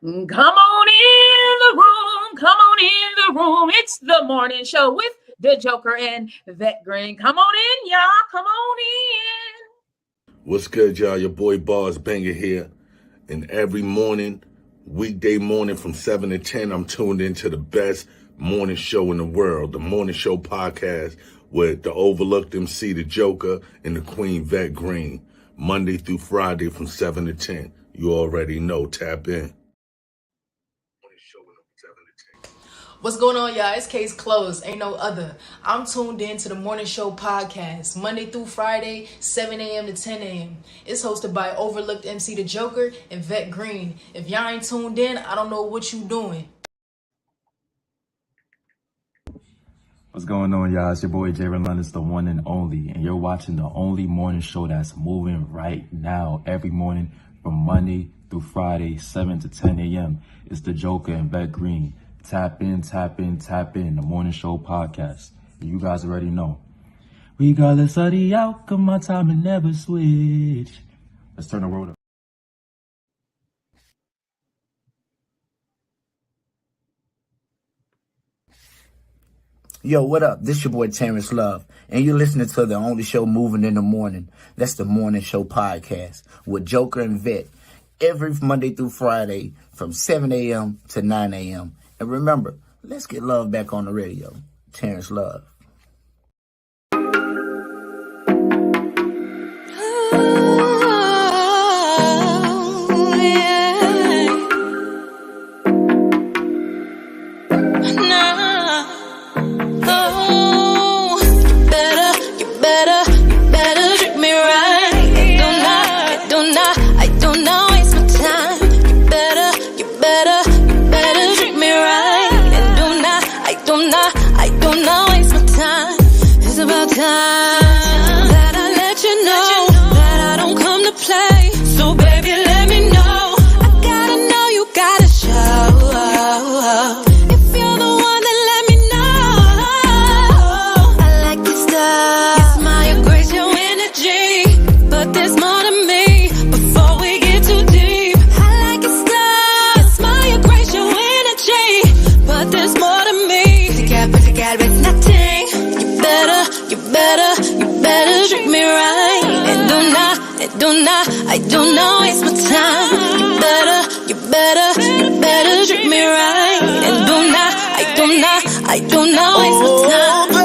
Come on in the room. Come on in the room. It's the morning show with the Joker and Vet Green. Come on in, y'all. Come on in. What's good, y'all? Your boy Bars Banger here. And every morning, weekday morning from 7 to 10, I'm tuned into the best morning show in the world, the Morning Show Podcast with the overlooked MC, the Joker, and the Queen Vet Green. Monday through Friday from 7 to 10. You already know. Tap in. What's going on, y'all? It's case closed. Ain't no other. I'm tuned in to the Morning Show Podcast, Monday through Friday, 7 a.m. to 10 a.m. It's hosted by overlooked MC The Joker and Vet Green. If y'all ain't tuned in, I don't know what you doing. What's going on, y'all? It's your boy Jay Relentless, the one and only, and you're watching the only morning show that's moving right now, every morning from Monday through Friday, 7 to 10 a.m. It's The Joker and Vet Green. Tap in, tap in, tap in, the Morning Show Podcast. You guys already know. Regardless of the outcome, my time will never switch. Let's turn the world up. Yo, what up? This your boy Terrence Love, and you're listening to the only show moving in the morning. That's the Morning Show Podcast with Joker and Vet every Monday through Friday from 7 a.m. to 9 a.m. And remember, let's get love back on the radio. Terrence Love. I do not waste my time. You better treat me right. And I do not waste my time. Oh,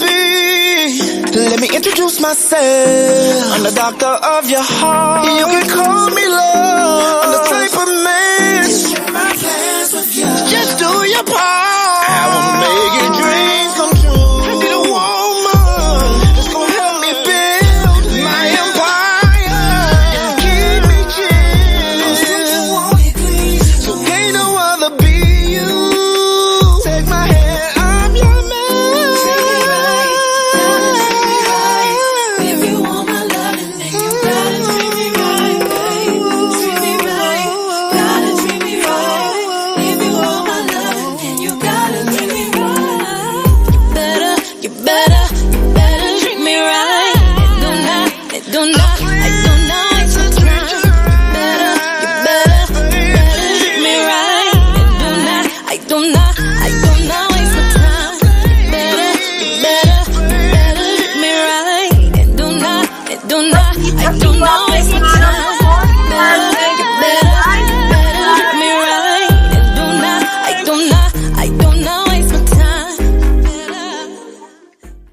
baby, let me introduce myself. I'm the doctor of your heart. You can call me love. I'm the type of man to share my plans with you. Just do your part. I will make your dreams come true. I need a woman that's gonna help me build my empire.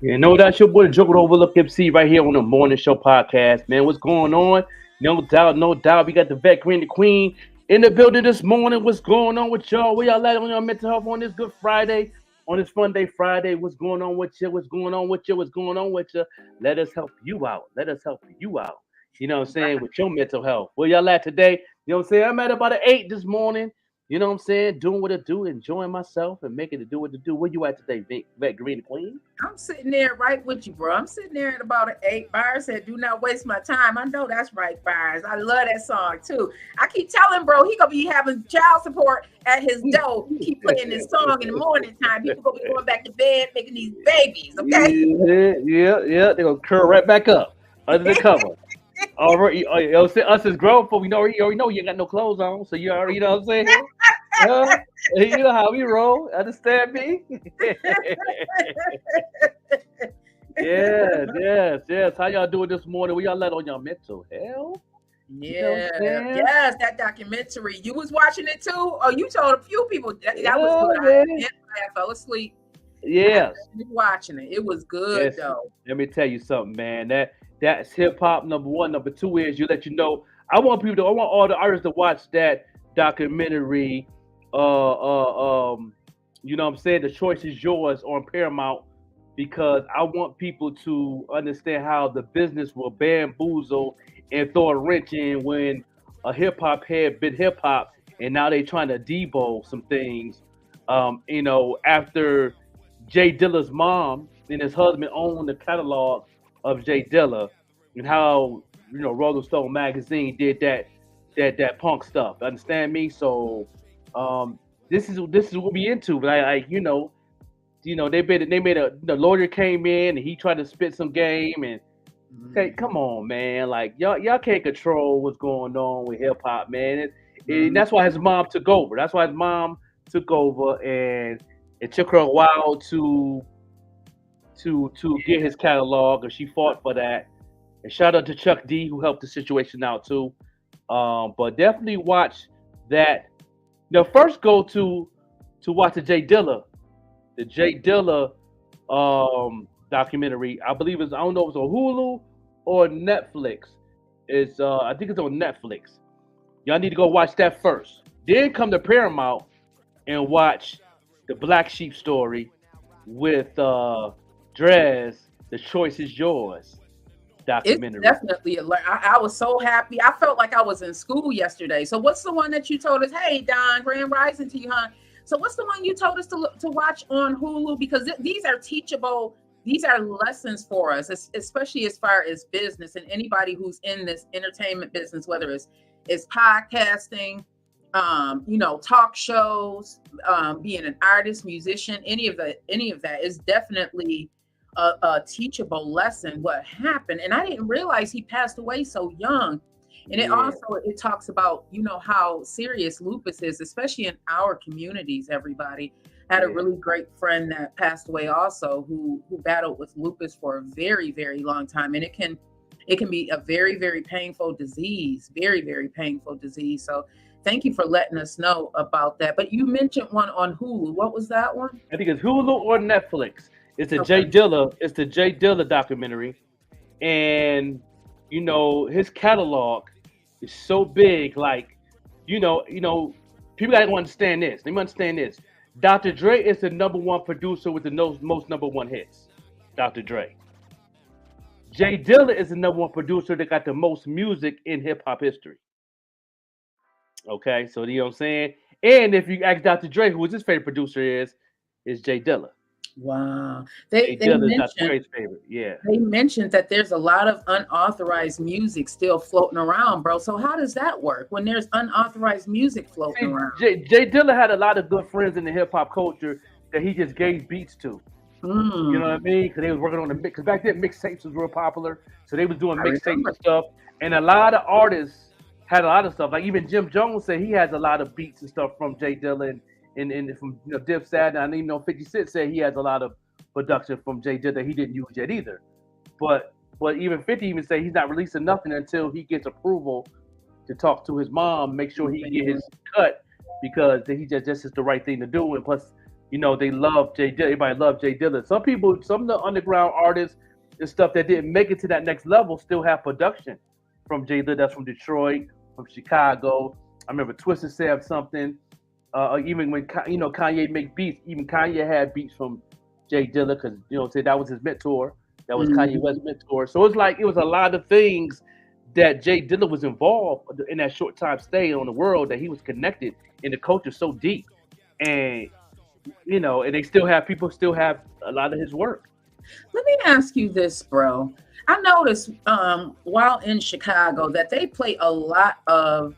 You know that's your boy the Joker Overlook MC right here on the Morning Show Podcast, man. What's going on? No doubt. We got the Vet Green, the Queen in the building this morning. What's going on with y'all? Where y'all at on your mental health on this Good Friday? On this Fun Day Friday, what's going on with you? What's going on with you? Let us help you out. You know what I'm saying? With your mental health. Where y'all at today? You know what I'm saying? I'm at about 8 this morning. You know what I'm saying? Doing what I do, enjoying myself, and making it do what to do. Where you at today, Vet Green, the Queen? I'm sitting there right with you, bro. I'm sitting there at about 8. Byers said, do not waste my time. I know that's right, Byers. I love that song, too. I keep telling bro, he going to be having child support at his door. Keep playing this song in the morning time. People going to be going back to bed, making these babies, okay? Yeah. They're going to curl right back up under the cover. Already, us as grown folk, you already know you ain't got no clothes on, so you already, you know what I'm saying? Uh, you know how we roll. Understand me? Yes. How y'all doing this morning? We y'all let on your mental health? You know what I'm Yeah, saying? yes, that documentary. You was watching it too? Oh, you told a few people that was Yeah, good. man. I fell asleep. I Yes. finished watching it. It was good Yes. though. Let me tell you something, man. That's hip hop number one. Number two is you know. I want all the artists to watch that documentary. You know what I'm saying? The choice is yours on Paramount because I want people to understand how the business will bamboozle and throw a wrench in when a hip hop head been hip hop and now they trying to debo some things. After Jay Dilla's mom and his husband owned the catalog of Jay Dilla, and how Rolling Stone magazine did that punk stuff. Understand me? So this is what we into. But they made a the lawyer came in and he tried to spit some game and say, come on, man, like y'all can't control what's going on with hip hop, man. And that's why his mom took over. That's why his mom took over, and it took her a while to get his catalog, and she fought for that. And shout out to Chuck D who helped the situation out too. But definitely watch that. First go to watch the Jay Dilla documentary. I believe I don't know if it's on Hulu or Netflix. I think it's on Netflix. Y'all need to go watch that first. Then come to Paramount and watch the Black Sheep story with Drez. The choice is yours. Documentary. It's definitely I was so happy. I felt like I was in school yesterday. So what's the one that you told us? Hey, Don, Grand Rising to you, hon. So what's the one you told us to watch on Hulu? Because these are teachable. These are lessons for us, especially as far as business and anybody who's in this entertainment business, whether it's podcasting, talk shows, being an artist, musician, any of that is definitely a teachable lesson. What happened, and I didn't realize he passed away so young. And it talks about how serious lupus is, especially in our communities. Everybody had a really great friend that passed away also who battled with lupus for a very, very long time, and it can be a very, very painful disease, very, very painful disease. So thank you for letting us know about that. But you mentioned one on Hulu. What was that one? I think it's Hulu or Netflix. It's the Jay Dilla documentary, and his catalog is so big. Like, people gotta understand this. Let me understand this. Dr. Dre is the number one producer with the most number one hits. Dr. Dre. Jay Dilla is the number one producer that got the most music in hip hop history. Okay, so you know what I'm saying? And if you ask Dr. Dre who his favorite producer is Jay Dilla. Wow. Jay Dilla is Dr. Dre's favorite. Yeah. They mentioned that there's a lot of unauthorized music still floating around, bro. So how does that work when there's unauthorized music floating around? Jay Dilla had a lot of good friends in the hip hop culture that he just gave beats to. You know what I mean? Because they was working on the mix. Because back then mixtapes was real popular, so they was doing mixtapes and stuff. And a lot of artists had a lot of stuff. Like even Jim Jones said he has a lot of beats and stuff from Jay Dilla and from Dipset. And even 50 Cent said he has a lot of production from Jay Dilla that he didn't use yet either. But even 50 even say he's not releasing nothing until he gets approval to talk to his mom, make sure he can get his cut, because he just is the right thing to do. And plus, they love Jay Dilla. Everybody loves Jay Dilla. Some of the underground artists and stuff that didn't make it to that next level still have production from Jay Dilla. That's from Detroit, from Chicago. I remember Twisted said something. Even when Kanye make beats, even Kanye had beats from Jay Dilla because say that was his mentor. That was Kanye West's mentor. So it was a lot of things that Jay Dilla was involved in that short time stay on the world, that he was connected in the culture so deep, and and people still have a lot of his work. Let me ask you this, bro. I noticed while in Chicago that they play a lot of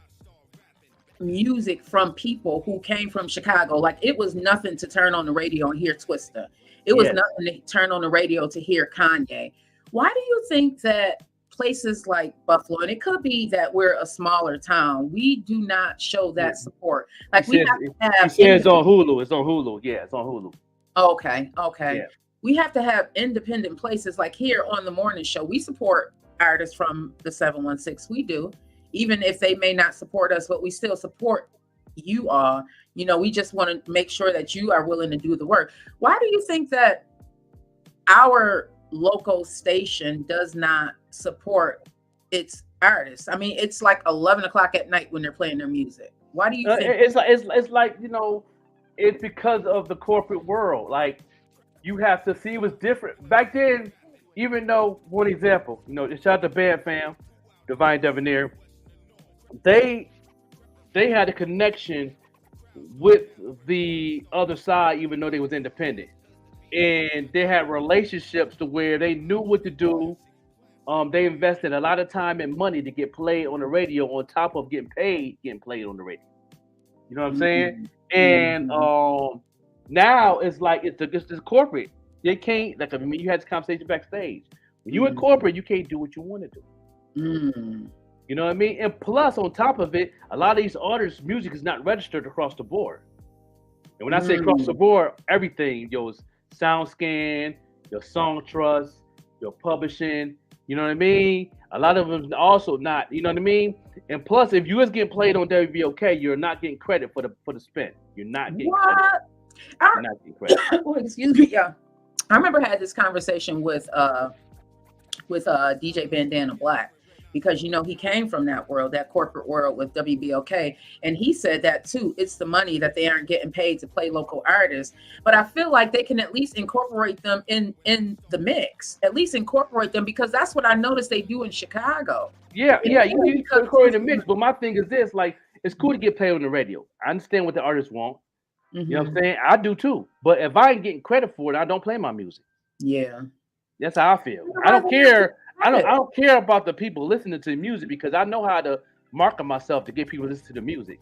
music from people who came from Chicago. Like it was nothing to turn on the radio and hear Twista. It was nothing to turn on the radio to hear Kanye. Why do you think that places like Buffalo, and it could be that we're a smaller town, we do not show that support. Like we have to have. It's on Hulu. It's on Hulu. Yeah, it's on Hulu. Okay. Yeah. We have to have independent places like here on the morning show. We support artists from the 716. We do, even if they may not support us, but we still support you all. We just want to make sure that you are willing to do the work. Why do you think that our local station does not support its artists? I mean, it's like 11 o'clock at night when they're playing their music. Why do you think? It's like it's because of the corporate world. Like, you have to see, it was different back then. Even though, one example, shout out to Band Fam, Divine Debonair, they had a connection with the other side, even though they was independent, and they had relationships to where they knew what to do. They invested a lot of time and money to get played on the radio, on top of getting played on the radio. You know what I'm saying? And now it's like it's the corporate. They can't, like, I mean, you had this conversation backstage. When you in corporate, you can't do what you want to do. You know what I mean? And plus, on top of it, a lot of these artists' music is not registered across the board. And when I say across the board, everything, your SoundScan, your Song Trust, your publishing, you know what I mean? A lot of them also not, you know what I mean? And plus, if you was getting played on WBOK, you're not getting credit for the spin. You're not getting credit. You're not getting credit. Oh, excuse me, yeah. I remember I had this conversation with DJ Bandana Black, because he came from that world, that corporate world with WBOK, and he said that too. It's the money that they aren't getting paid to play local artists, but I feel like they can at least incorporate them in the mix. At least incorporate them, because that's what I noticed they do in Chicago. Yeah, you incorporate the mix. But my thing is this: like, it's cool to get played on the radio. I understand what the artists want. You know what I'm saying? I do too. But if I ain't getting credit for it, I don't play my music. Yeah, that's how I feel. I don't care. I don't care about the people listening to the music, because I know how to market myself to get people to listen to the music.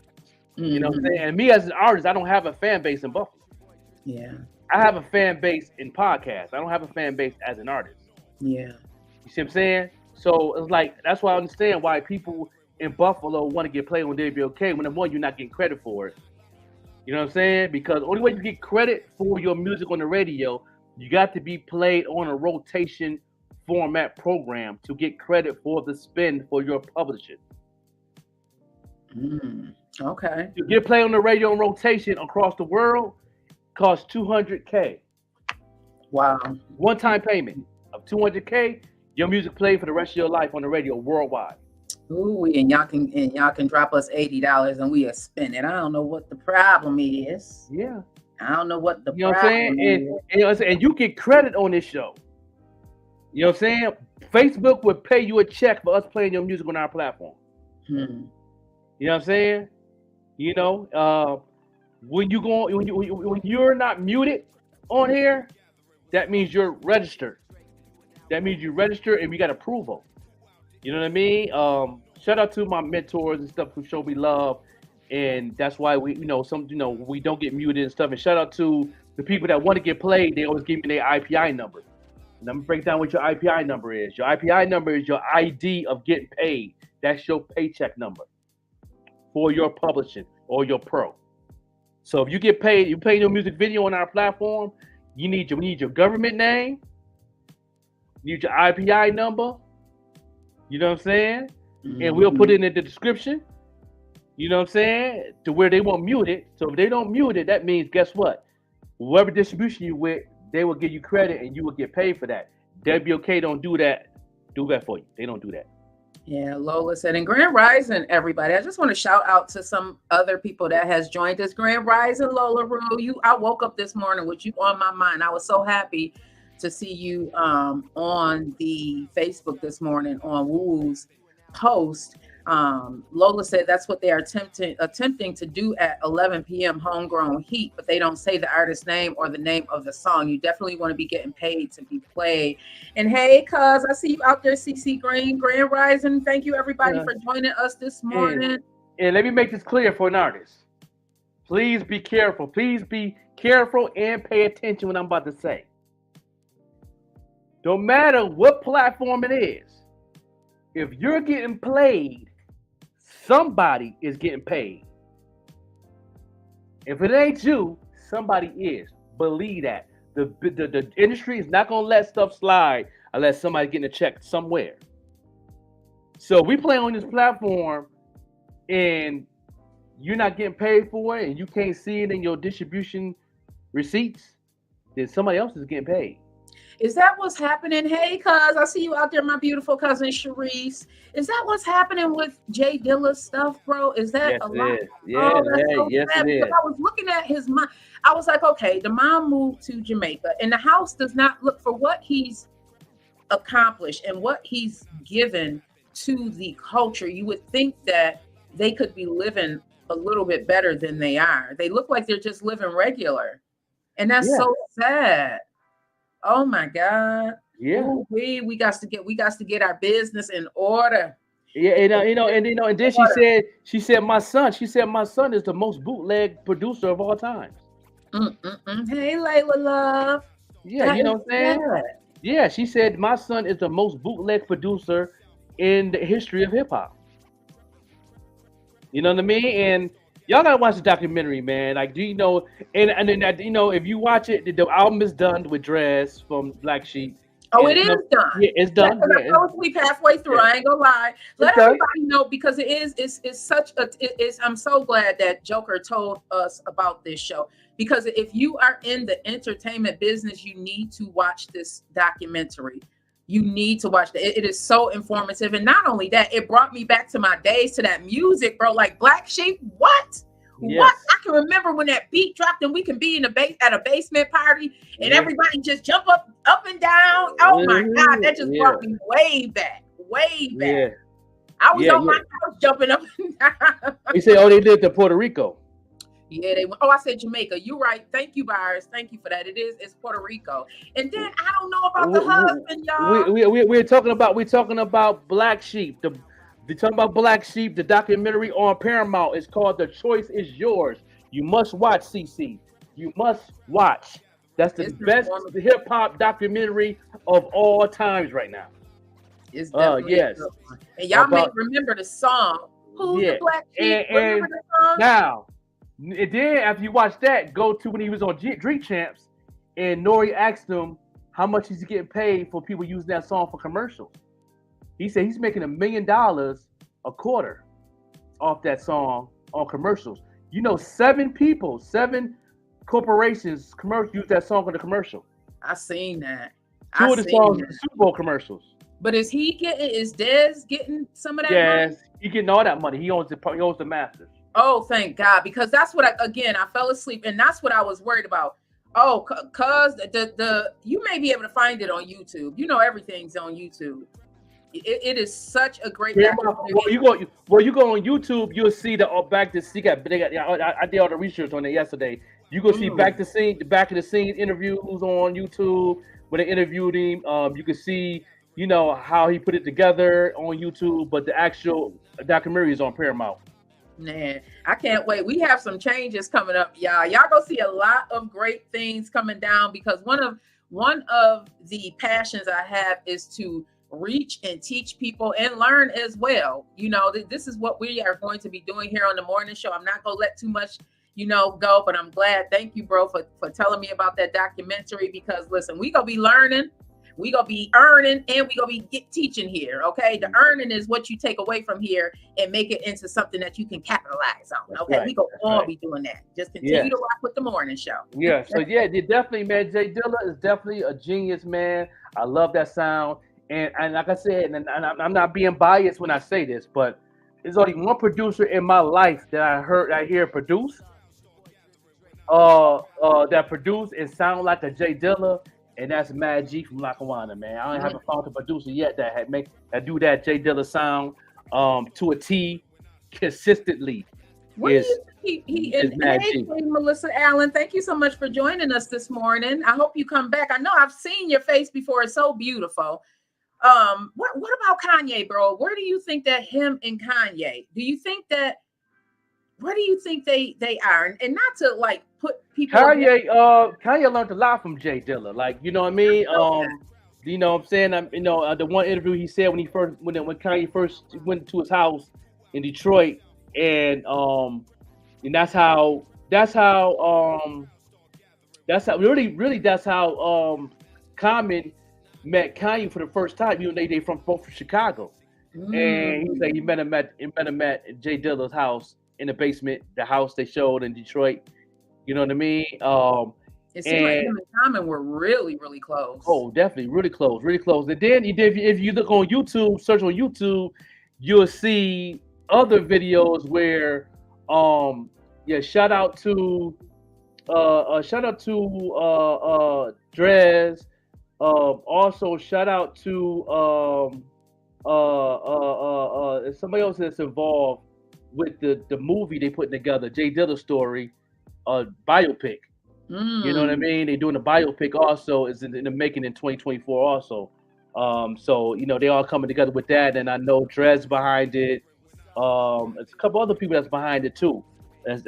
You know what I'm saying? And me as an artist, I don't have a fan base in Buffalo. Yeah, I have a fan base in podcasts. I don't have a fan base as an artist. Yeah, you see what I'm saying? So it's like, that's why I understand why people in Buffalo want to get played on WBOK when, one, you're not getting credit for it. You know what I'm saying? Because the only way you get credit for your music on the radio, you got to be played on a rotation format program to get credit for the spend for your publishing. Okay. To get played on the radio in rotation across the world costs $200K. Wow. One-time payment of $200K, your music played for the rest of your life on the radio worldwide. Ooh, and y'all can drop us $80 and we'll spend it. I don't know what the problem is. Yeah. I don't know what the problem what I'm saying? And you get credit on this show. You know what I'm saying? Facebook would pay you a check for us playing your music on our platform. You know what I'm saying? When you're not muted on here, that means you're registered. That means you register and we got approval. You know what I mean? Shout out to my mentors and stuff who show me love, and that's why we don't get muted and stuff. And shout out to the people that want to get played. They always give me their IPI number. And I'm gonna break down what your IPI number is. Your IPI number is your ID of getting paid. That's your paycheck number for your publishing or your pro. So if you get paid, you play your music video on our platform, we need your government name, you need your IPI number. You know what I'm saying? And we'll put it in the description. You know what I'm saying? To where they won't mute it. So if they don't mute it, that means, guess what? Whatever distribution you with, they will give you credit and you will get paid for that. WBOK don't do that for you. They don't do that. Yeah, Lola said, and Grand Rising, everybody. I just want to shout out to some other people that has joined us. Grand Rising, Lola Rue. I woke up this morning with you on my mind. I was so happy to see you on the Facebook this morning on Woo's post. Lola said that's what they are attempting to do at 11 p.m. Homegrown Heat, but they don't say the artist's name or the name of the song. You definitely want to be getting paid to be played. And hey, cuz I see you out there, CC Green, Grand Rising. Thank you everybody for joining us this morning. And let me make this clear for an artist. Please be careful. Please be careful and pay attention when I'm about to say. Don't matter what platform it is. if you're getting played, somebody is getting paid. If it ain't you, somebody is. Believe that. The industry is not gonna let stuff slide unless somebody's getting a check somewhere. So we play on this platform and you're not getting paid for it and you can't see it in your distribution receipts, then somebody else is getting paid. Is that what's happening? Hey, cuz, I see you out there, my beautiful cousin Sharice. Is that what's happening with Jay Dilla's stuff, bro? Is that Yes, a it lot? is. Yeah, Oh, that's so yes, sad it because is. I was looking at his mom. I was like, okay, the mom moved to Jamaica, and the house does not look for what he's accomplished and what he's given to the culture. You would think that they could be living a little bit better than they are. They look like they're just living regular, and that's Yeah. so sad. Oh my God. Yeah. Ooh, we got to get our business in order. Yeah, and then she said my son is the most bootleg producer of all times. Hey, Layla Love. Yeah, That you know is what I'm saying? sad. Yeah, she said my son is the most bootleg producer in the history of hip hop. You know what I mean? And y'all gotta watch the documentary, man. Like, do you know? And then if you watch it, the album is done with Dress from Black Sheep. Oh, And it is done. yeah, it's done. Because Yeah, I fell asleep halfway through. yeah. I ain't gonna lie. It's Let done. everybody know because it's such a it's. I'm so glad that Joker told us about this show because if you are in the entertainment business, you need to watch this documentary. You need to watch it. It is so informative, and not only that, it brought me back to my days to that music, bro. Like Black Sheep, what? Yes. What? I can remember when that beat dropped and we can be in at a basement party and Yeah. everybody just jump up and down. Oh my God, that just Yeah. brought me way back. Yeah. I was Yeah, on my couch jumping up and down. He said, "Oh, they lived in Puerto Rico." Yeah, they went. Oh, I said Jamaica. You're right. Thank you, Byers. Thank you for that. It's Puerto Rico. And then I don't know about the husband, y'all. We're talking about Black Sheep. We're talking about Black Sheep. The documentary on Paramount is called "The Choice Is Yours." You must watch, CC. You must watch. That's the It's best informative. hip hop documentary of all times right now. It's definitely yes. a good one. And y'all may About- remember the song. Who's Yeah. the Black Sheep? And Remember the song? now, and then after you watch that, go to when he was on Drink Champs, and Nori asked him how much he's getting paid for people using that song for commercials. He said he's making $1 million a quarter off that song on commercials. You know, 7 corporations use that song for the commercial. I seen that. 2 of the songs are Super Bowl commercials. But is Dez getting some of that Yes, money? he getting all that money. He owns the masters. Oh, thank God. Because that's what I fell asleep and that's what I was worried about. Oh, cause you may be able to find it on YouTube. You know, everything's on YouTube. It is such a great documentary. Well, you go on YouTube, you'll see the back to see. I did all the research on it yesterday. You go see back of the scene interviews on YouTube when they interviewed him. You can see, how he put it together on YouTube, but the actual documentary is on Paramount. Man, I can't wait. We have some changes coming up, y'all. Y'all gonna see a lot of great things coming down because one of the passions I have is to reach and teach people and learn as well. This is what we are going to be doing here on the morning show. I'm not gonna let too much go, but I'm glad. Thank you, bro, for telling me about that documentary because listen, we gonna be learning, we gonna be earning, and we gonna be teaching here. Okay, the earning is what you take away from here and make it into something that you can capitalize on. Okay, right. We gonna all be doing that. Just continue to rock with the morning show. Yeah, so yeah, definitely, man. Jay Dilla is definitely a genius, man. I love that sound, and like I said, and I'm not being biased when I say this, but there's only one producer in my life that I hear produce, that produce and sound like a Jay Dilla, and that's Mad G from Lackawanna, man. I haven't found a producer yet that do that Jay Dilla sound to a T consistently. Hey, Melissa Allen, thank you so much for joining us this morning. I hope you come back. I know I've seen your face before. It's so beautiful. What about Kanye, bro? Where do you think that him and Kanye? Where do you think they are? And not to like put people. Kanye learned a lot from Jay Dilla. Like, you know what I mean? You know what I'm saying? The one interview he said when Kanye first went to his house in Detroit, and that's how really that's how Common met Kanye for the first time. You know, they both from Chicago, and he was like he met him at Jay Dilla's house in the basement, the house they showed in Detroit. You know what I mean? It seemed like him and Common were really, really close. Oh, definitely, really close, really close. And then if you look on YouTube, search on YouTube, you'll see other videos where, shout out to Drez. Also shout out to somebody else that's involved with the movie they putting together, Jay Dilla story, biopic. You know what I mean? They're doing a biopic also, is in the making in 2024 also. So they all coming together with that, and I know Drez behind it. It's a couple other people that's behind it too. That's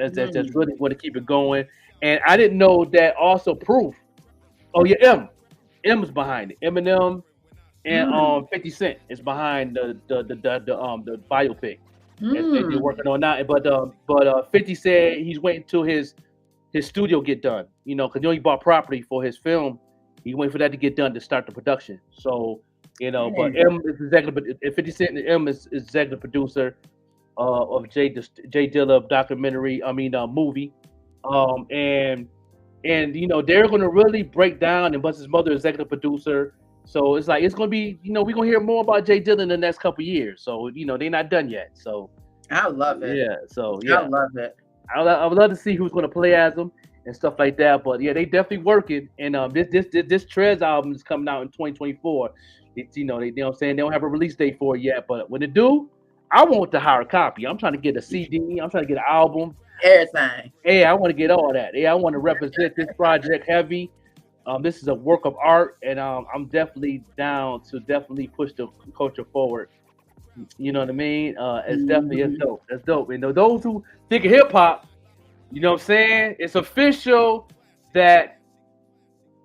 really want to keep it going. And I didn't know that also Proof. Oh yeah, M is behind it. Eminem and 50 Cent is behind the biopic. They're working on that. But 50 said he's waiting till his studio get done. Because he bought property for his film. He waiting for that to get done to start the production. So but M is executive. 50 Cent and M is executive producer of Jay Dilla documentary. Movie. And they're gonna really break down, and Busta's mother executive producer. So it's gonna be, we're gonna hear more about Jay Dilla in the next couple years. So they're not done yet. So I love it. Yeah. So yeah, I love it. I would love to see who's gonna play as them and stuff like that. But yeah, they definitely working. And this Trez album is coming out in 2024. It's they what I'm saying, they don't have a release date for it yet. But when it do, I want the hard copy. I'm trying to get a CD. I'm trying to get an album. Everything. Hey, I want to get all that. Hey, I want to represent this project heavy. This is a work of art, and I'm definitely down to definitely push the culture forward. You know what I mean? It's dope. That's dope. And those who think of hip hop, you know what I'm saying? It's official that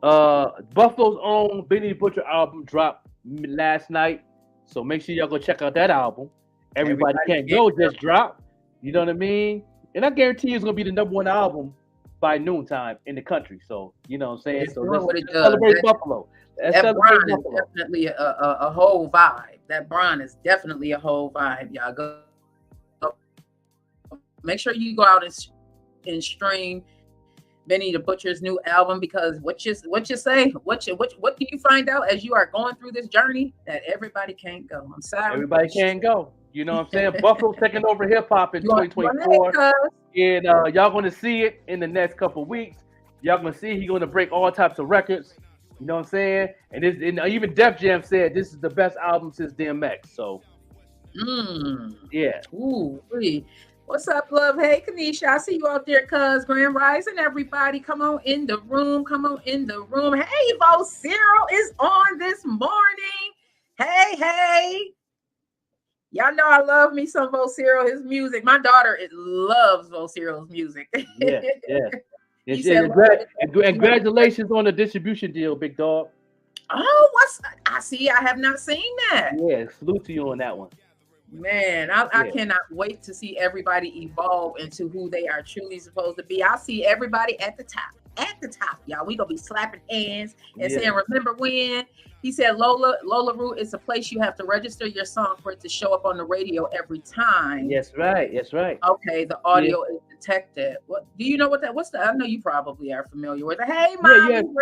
Buffalo's own Benny the Butcher album dropped last night. So make sure y'all go check out that album. Everybody Can't Go just dropped. You know what I mean? And I guarantee you it's gonna be the number one album by noontime in the country. So you know what I'm saying? So let's celebrate Buffalo. That Bron is definitely a whole vibe. That Bron is definitely a whole vibe. Y'all go make sure you go out and stream Benny the Butcher's new album, because what do you find out as you are going through this journey? That everybody can't go. I'm sorry. Everybody can't go. You know what I'm saying? Buffalo's taking over hip hop in 2024. And y'all going to see it in the next couple of weeks. Y'all going to see he's going to break all types of records. You know what I'm saying? And even Def Jam said this is the best album since DMX. So, yeah. Ooh, what's up, love? Hey, Kanisha, I see you out there, cuz. Grand Rising, everybody. Come on in the room. Hey, Vo Cyril is on this morning. Hey. Y'all know I love me some Vo Cyril, his music. My daughter loves Vo Cyril's music. Yeah. Congratulations on the distribution deal, big dog. Oh, I have not seen that. Yeah, salute to you on that one. Man, I cannot wait to see everybody evolve into who they are truly supposed to be. I see everybody at the top, y'all. We gonna be slapping hands and saying, remember when? He said, Lola Root is a place you have to register your song for it to show up on the radio every time. Yes, right. Okay, the audio is detected. What do you know what that? I know you probably are familiar with it. Hey, mom, you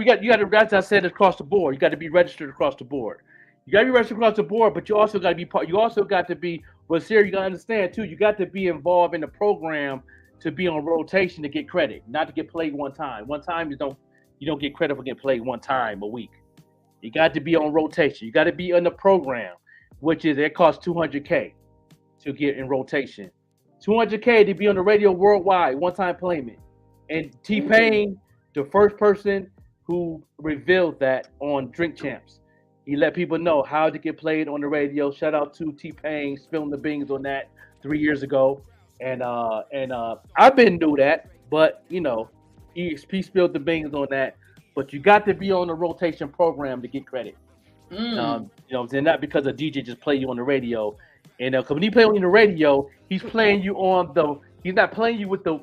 got to. As I said, across the board, you got to be registered across the board. You got to be registered across the board, but you also got to be part. You also got to be. Well, Sarah, you got to understand too. You got to be involved in the program to be on rotation to get credit, not to get played one time. One time you don't get credit for getting played one time a week. You got to be on rotation. You got to be in the program, which is it costs $200K to get in rotation. $200K to be on the radio worldwide, one-time payment. And T-Pain, the first person who revealed that on Drink Champs. He let people know how to get played on the radio. Shout out to T-Pain spilling the beans on that 3 years ago. And I've been knew that, but he spilled the beans on that. but you got to be on the rotation program to get credit. You know what I'm saying? Not because a DJ just play you on the radio. And because when he play on the radio, he's playing you on the. He's not playing you with the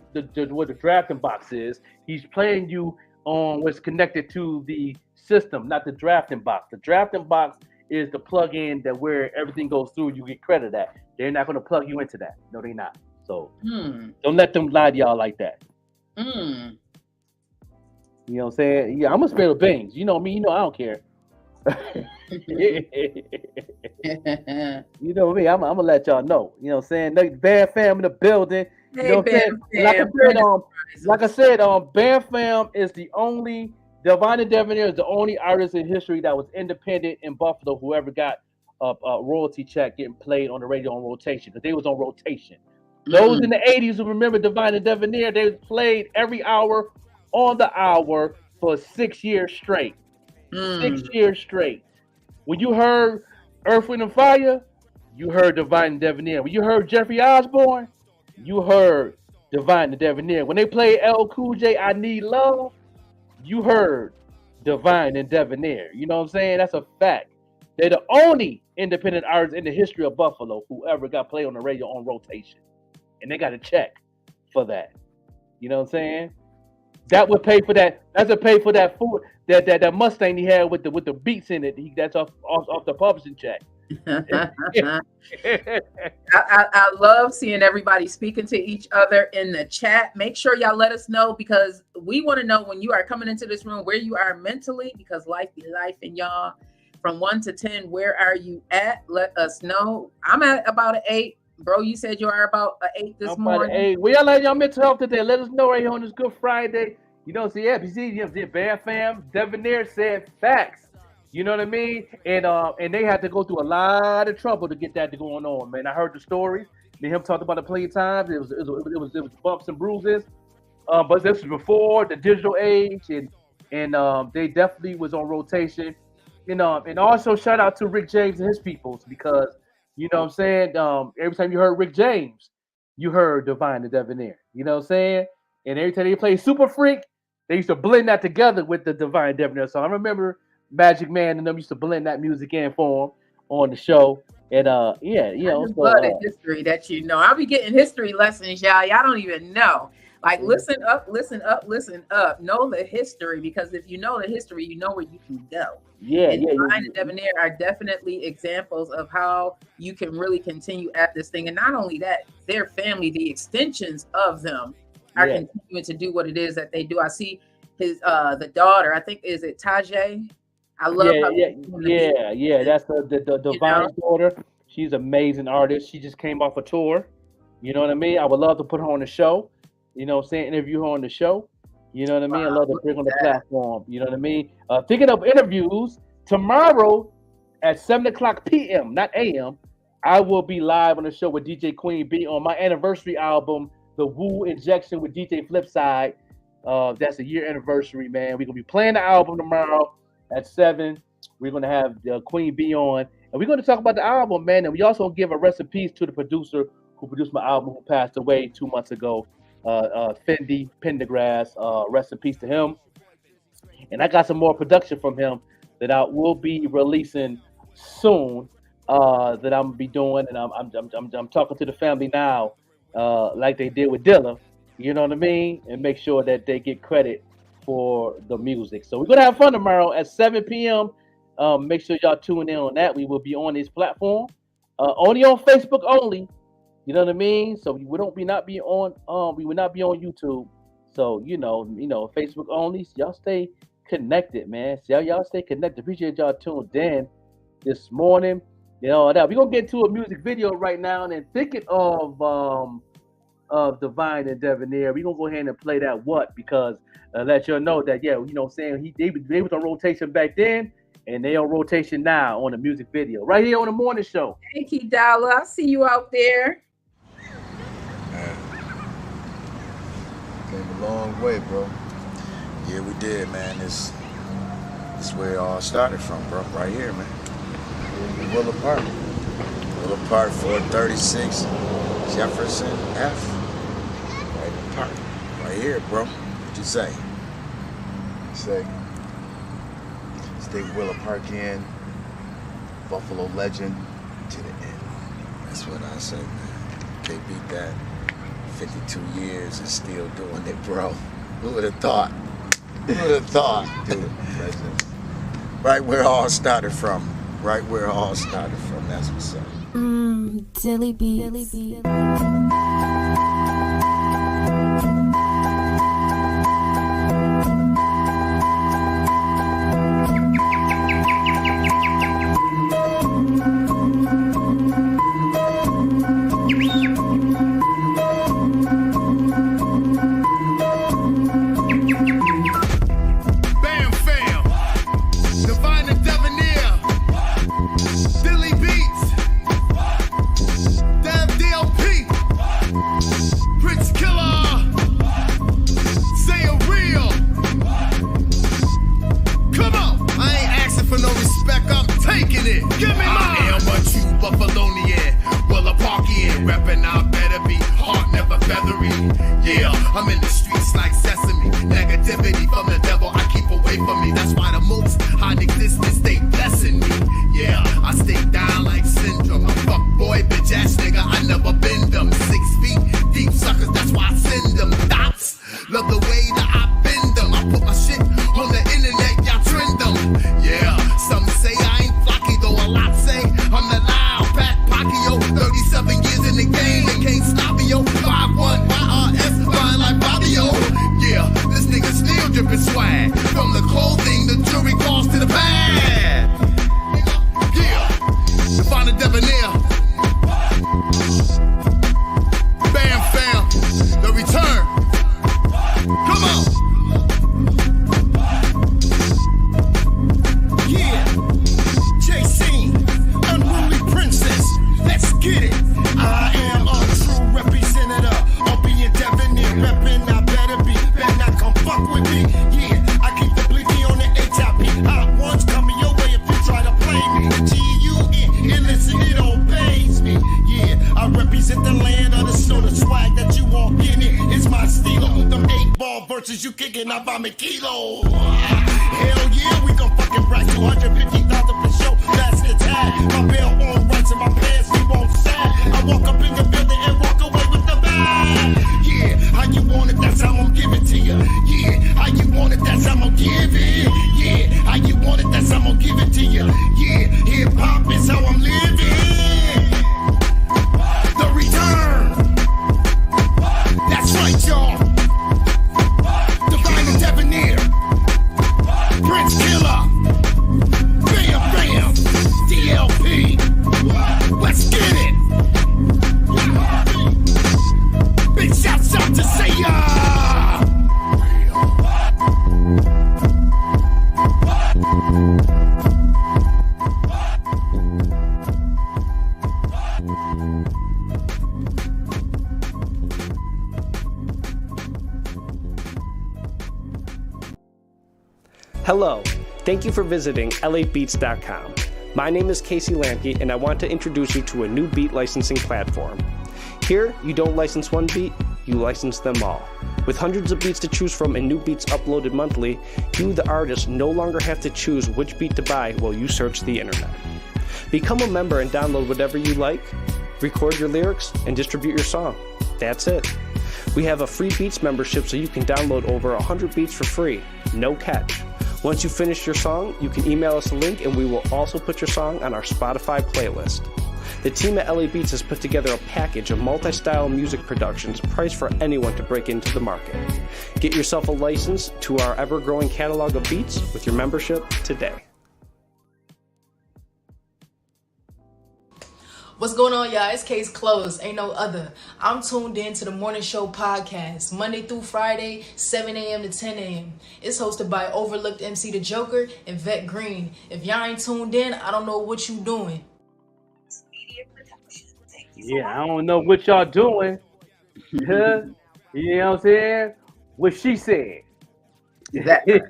what the drafting box is. He's playing you on what's connected to the system, not the drafting box. The drafting box is the plug-in that where everything goes through. You get credit at. They're not going to plug you into that. No, they're not. So don't let them lie to y'all like that. You know what I'm saying? Yeah, I'm gonna spare the beans. You know me. You know I don't care. You know what I mean? I'm gonna let y'all know. You know what I'm saying? Band fam in the building. You know what I'm saying? Like I said, Band fam is the only Divine and Debonair is the only artist in history that was independent in Buffalo who ever got a royalty check getting played on the radio on rotation because they was on rotation. Those in the 80s who remember Divine and Debonair, they played every hour on the hour for 6 years straight. 6 years straight. When you heard Earth, Wind, and Fire, you heard Divine and Debonair. When you heard Jeffrey Osborne, you heard Divine and Debonair. When they played L. Cool J, I Need Love, you heard Divine and Debonair. You know what I'm saying? That's a fact. They're the only independent artists in the history of Buffalo who ever got played on the radio on rotation. And they got a check for that. You know what I'm saying? That would pay for that. That's a pay for that food, that Mustang he had with the beats in it. That's off the publishing check. I love seeing everybody speaking to each other in the chat. Make sure y'all let us know because we want to know when you are coming into this room where you are mentally because life be life and y'all. From 1 to 10, where are you at? Let us know. I'm at about an 8. Bro, you said you are about an 8 this morning. 8. We all like y'all mental health today. Let us know right here on this Good Friday. You know, see, Band Fam, Debonair said facts. You know what I mean? And they had to go through a lot of trouble to get that going on, man. I heard the stories. Me and him talked about it plenty of times. It was bumps and bruises. But this was before the digital age, and they definitely was on rotation. And also shout out to Rick James and his peoples because you know what I'm saying. Every time you heard Rick James, you heard Divine and Debonair. You know what I'm saying? And every time they played Super Freak, they used to blend that together with the Divine and Debonair song. I remember Magic Man and them used to blend that music in for him on the show. And history that you know. I'll be getting history lessons, y'all. Y'all don't even know. Like, listen up. Know the history because if you know the history, you know where you can go. Divine and Debonair are definitely examples of how you can really continue at this thing. And not only that, their family, the extensions of them are continuing to do what it is that they do. I see his the daughter, I think, is it Tajay? I love that's the Divine daughter. She's an amazing artist. She just came off a tour. You know what I mean? I would love to put her on the show. You know what I'm saying? Interview her on the show. You know what I mean? I love to bring on the platform. You know what I mean? Thinking of interviews, tomorrow at 7:00 p.m., not a.m., I will be live on the show with DJ Queen B on my anniversary album, The Woo Injection with DJ Flipside. That's a year anniversary, man. We're going to be playing the album tomorrow at 7. We're going to have Queen B on. And we're going to talk about the album, man. And we also give a rest in peace to the producer who produced my album who passed away 2 months ago. Fendi Pendergrass, rest in peace to him. And I got some more production from him that I will be releasing soon. That I'm gonna be doing, and I'm talking to the family now, like they did with Dilla. You know what I mean? And make sure that they get credit for the music. So we're gonna have fun tomorrow at 7 p.m. Make sure y'all tune in on that. We will be on this platform, only on Facebook only. You know what I mean? So we will not be on YouTube. So you know, Facebook only. So y'all stay connected, man. So y'all stay connected. Appreciate y'all tuned in this morning. You know that we're gonna get to a music video right now, and then thinking of Divine and Debonair, we're gonna go ahead and play that because let y'all know that you know what I'm saying they was on rotation back then. And they on rotation now on the music video. Right here on the morning show. Thank you, Dollar. I see you out there. Man. Came a long way, bro. Yeah, we did, man. This where it all started from, bro. Right here, man. Willow Park. 436 Jefferson F. Right in the park. Right here, bro. What you say? stay Willa Park in, Buffalo legend to the end. That's what I say, man. Can't beat that. 52 years and still doing it, bro. Who would have thought? Who would have thought? Dude, legend. Right where it all started from. Right where it all started from. That's what's up. Dilly beats. Hello, thank you for visiting LABeats.com. My name is Casey Lamke, and I want to introduce you to a new beat licensing platform. Here, you don't license one beat, you license them all. With hundreds of beats to choose from and new beats uploaded monthly, you, the artist, no longer have to choose which beat to buy while you search the internet. Become a member and download whatever you like, record your lyrics, and distribute your song. That's it. We have a free Beats membership so you can download over 100 beats for free, no catch. Once you finish your song, you can email us a link and we will also put your song on our Spotify playlist. The team at LA Beats has put together a package of multi-style music productions priced for anyone to break into the market. Get yourself a license to our ever-growing catalog of beats with your membership today. What's going on, y'all? It's Case Closed. Ain't no other. I'm tuned in to the Morning Show podcast, Monday through Friday, 7 a.m. to 10 a.m. It's hosted by Overlooked MC The Joker and VETTE Green. If y'all ain't tuned in, I don't know what you doing. Yeah, I don't know what y'all doing. You know what I'm saying? What she said. That Good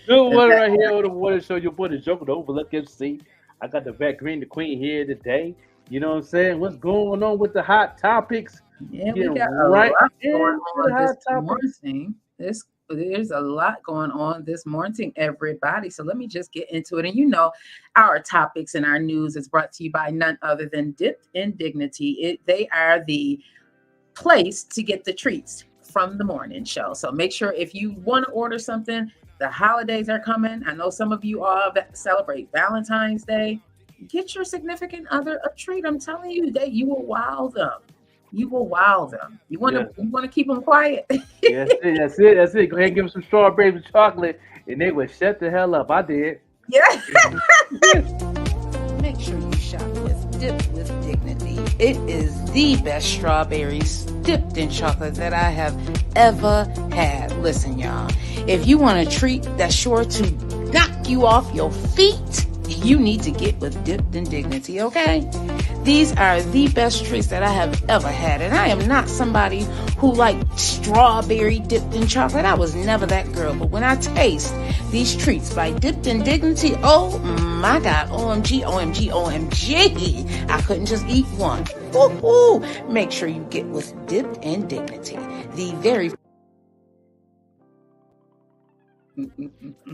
one right here on the Morning Show. Your boy The Joker, the Overlooked MC. I got the VETTE Green, the Queen here today. You know what I'm saying? What's going on with the hot topics? Yeah, we got right into the hot topics. there's a lot going on this morning, everybody. So let me just get into it. And you know, our topics and our news is brought to you by none other than Dipped in Dignity. They are the place to get the treats from the morning show. So make sure if you want to order something, the holidays are coming. I know some of you all that celebrate Valentine's Day. Get your significant other a treat. I'm telling you that you will wow them. You will wow them. You want to keep them quiet. Yes, that's it. Go ahead and give them some strawberries with chocolate, and they would shut the hell up. I did. Yeah. Make sure you shop with Dip with Dignity. It is the best strawberries dipped in chocolate that I have ever had. Listen, y'all, if you want a treat that's sure to knock you off your feet, you need to get with Dipped in Dignity, okay? These are the best treats that I have ever had, and I am not somebody who liked strawberry dipped in chocolate. I was never that girl, but when I taste these treats by Dipped in Dignity, oh my God, OMG, OMG, OMG, I couldn't just eat one. Ooh. Make sure you get with Dipped in Dignity, the very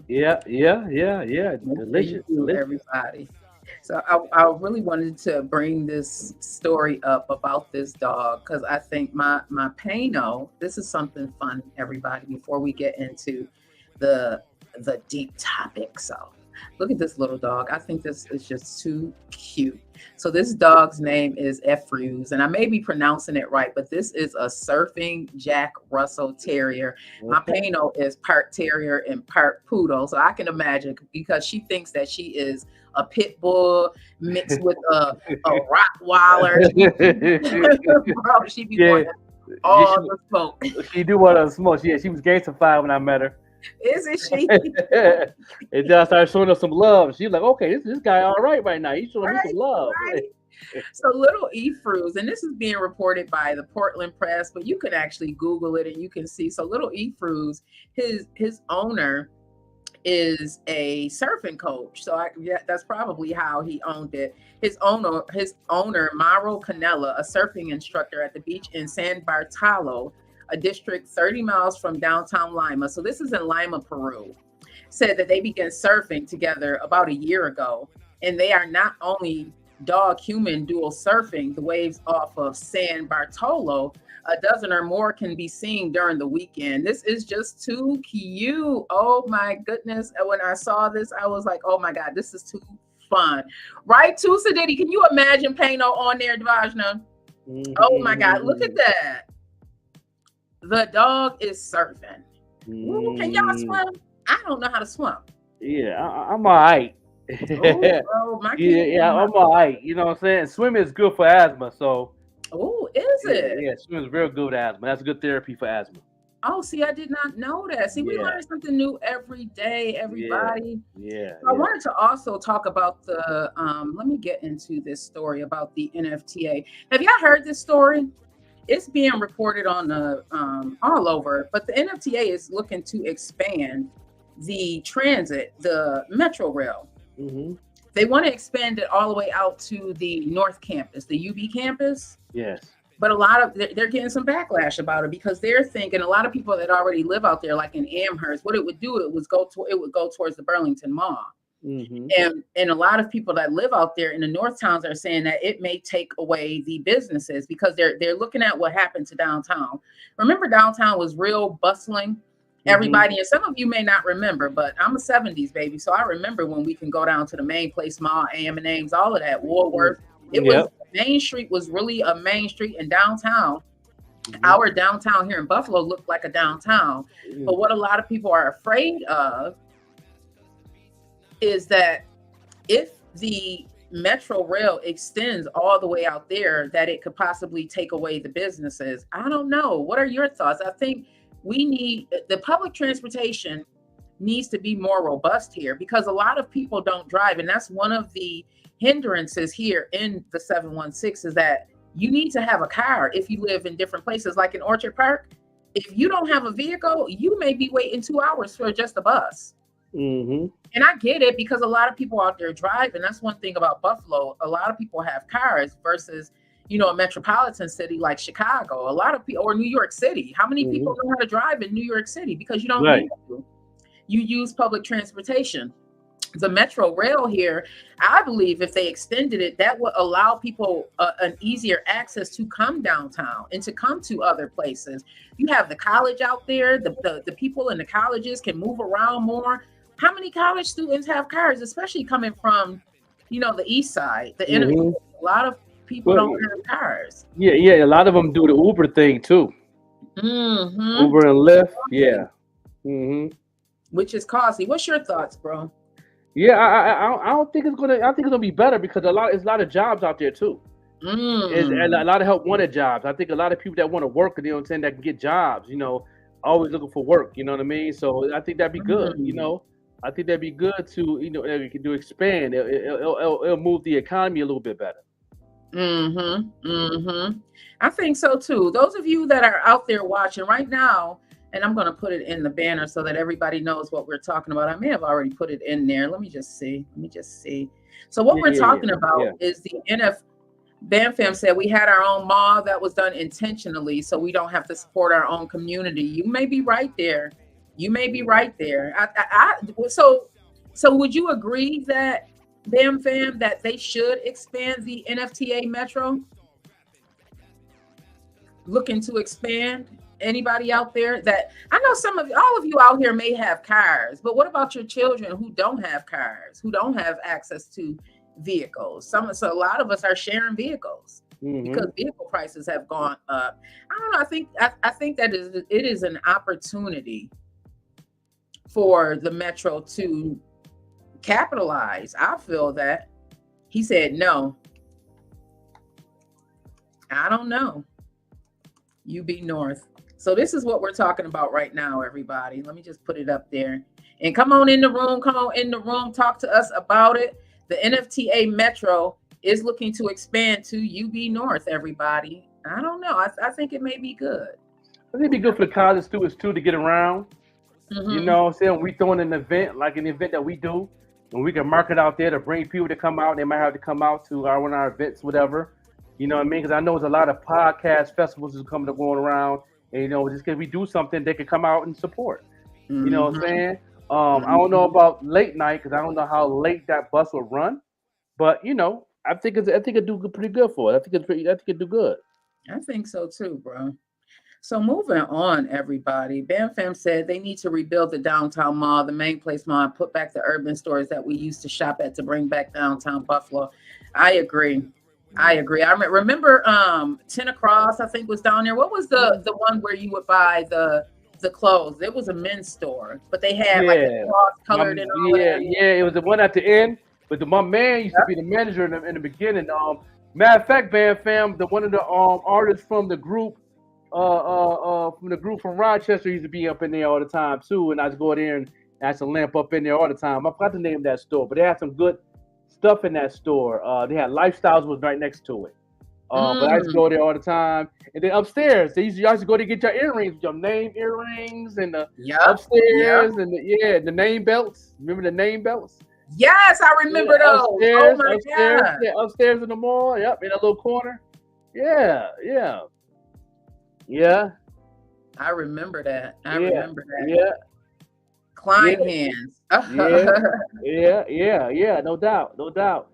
Yeah. Delicious, everybody. So I really wanted to bring this story up about this dog because I think my Pano, this is something fun, everybody, before we get into the deep topic. So look at this little dog. I think this is just too cute. So this dog's name is Efruz, and I may be pronouncing it right, but this is a surfing Jack Russell Terrier. My Pano is part terrier and part poodle, so I can imagine because she thinks that she is a pit bull mixed with a Rottweiler. She be wanting all the smoke. She do want to smoke. Yeah, she was gangsterfied when I met her. Isn't she? And then I started showing her some love. She's like, okay, this guy all right now. He's showing me some love. Right. So little Efruz, and this is being reported by the Portland Press, but you can actually Google it and you can see. So little Efruz, his owner is a surfing coach. So that's probably how he owned it. His owner, Mauro Canella, a surfing instructor at the beach in San Bartolo, a district 30 miles from downtown Lima. So this is in Lima, Peru, said that they began surfing together about a year ago. And they are not only dog-human dual surfing the waves off of San Bartolo, a dozen or more can be seen during the weekend. This is just too cute. Oh my goodness. And when I saw this, I was like, oh my God, this is too fun. Right, Tusa Diddy? Can you imagine Pano on there, Devajna? Oh my God, look at that. The dog is surfing. Ooh, can y'all swim? I don't know how to swim. Yeah, I'm all right. Oh, I'm all right. You know what I'm saying? Swimming is good for asthma. So. Oh, is it? Yeah, swimming is real good with asthma. That's good therapy for asthma. Oh, see, I did not know that. See, we learn something new every day, everybody. Yeah. I wanted to also talk about the, let me get into this story about the NFTA. Have y'all heard this story? It's being reported on the all over, but the NFTA is looking to expand the transit, the Metro Rail. Mm-hmm. They want to expand it all the way out to the North Campus, the UB campus. Yes. But they're getting some backlash about it because they're thinking a lot of people that already live out there, like in Amherst, what it would do, it would go towards the Burlington Mall. Mm-hmm. And a lot of people that live out there in the North Towns are saying that it may take away the businesses because they're looking at what happened to downtown. Remember, downtown was real bustling. Everybody, and some of you may not remember, but I'm a 70s baby, so I remember when we can go down to the Main Place Mall, AM&M's, all of that, Woolworth. It was Main Street was really a main street in downtown. Our downtown here in Buffalo looked like a downtown. But what a lot of people are afraid of is that if the Metro Rail extends all the way out there, that it could possibly take away the businesses. I don't know. What are your thoughts? I think the public transportation needs to be more robust here because a lot of people don't drive. And that's one of the hindrances here in the 716 is that you need to have a car if you live in different places, like in Orchard Park. If you don't have a vehicle, you may be waiting 2 hours for just a bus. Mm-hmm. And I get it because a lot of people out there drive. And that's one thing about Buffalo. A lot of people have cars versus, a metropolitan city like Chicago, a lot of people, or New York City. How many people know how to drive in New York City? Because you don't need to. You use public transportation. The Metro Rail here, I believe if they extended it, that would allow people an easier access to come downtown and to come to other places. You have the college out there, the people in the colleges can move around more. How many college students have cars, especially coming from, the east side, the inner? A lot of people don't have cars. Yeah, a lot of them do the Uber thing too. Uber and Lyft, which is costly. What's your thoughts, bro? Yeah, I don't think it's gonna. I think it's gonna be better because there's a lot of jobs out there too. And a lot of help wanted jobs. I think a lot of people that want to work, that can get jobs. Always looking for work. You know what I mean? So I think that'd be good. I think that'd be good to expand. It'll move the economy a little bit better. I think so too. Those of you that are out there watching right now. And I'm going to put it in the banner so that everybody knows what we're talking about. I may have already put it in there. Let me just see. So what we're talking about is the Bam Fam said we had our own mall that was done intentionally so we don't have to support our own community. You may be right there. So would you agree that, Bam Fam, that they should expand the NFTA Metro? Looking to expand? Anybody out there that I know all of you out here may have cars, but what about your children who don't have cars, who don't have access to vehicles? So a lot of us are sharing vehicles because vehicle prices have gone up. I don't know. I think that it is an opportunity for the Metro to capitalize. I feel that. He said no. I don't know. UB North. So this is what we're talking about right now, everybody. Let me just put it up there. And come on in the room. Talk to us about it. The NFTA Metro is looking to expand to UB North, everybody. I don't know. I think it may be good. I think it'd be good for the college students, too, to get around. You know what I'm saying? We throwing an event, like an event that we do, and we can market out there to bring people to come out. They might have to come out to one of our events, whatever. You know what I mean? Because I know there's a lot of podcast festivals that's going around. And, just because we do something, they can come out and support. You know what I'm saying? I don't know about late night because I don't know how late that bus will run. But I think it do pretty good for it. I think it do good. I think so too, bro. So moving on, everybody. Bam Fam said they need to rebuild the downtown mall, the main place mall, and put back the urban stores that we used to shop at to bring back downtown Buffalo. I agree. I remember 10 Across, I think, was down there. What was the one where you would buy the clothes? It was a men's store, but they had like the cross colored and all that. Yeah, it was the one at the end. But my man used to be the manager in the beginning. Matter of fact, Bam Fam, one of the artists from the group from Rochester used to be up in there all the time too. And I just go there and ask a lamp up in there all the time. I forgot the name of that store, but they had some good stuff in that store. They had Lifestyles was right next to it. But I used to go there all the time. And then upstairs, y'all used to go to get your earrings, your name earrings, and the upstairs and the name belts. Remember the name belts? Yes, I remember those. Upstairs, oh my God. Yeah, upstairs in the mall. Yep, in a little corner. Yeah. I remember that. Yeah. Klein hands. Yeah. No doubt.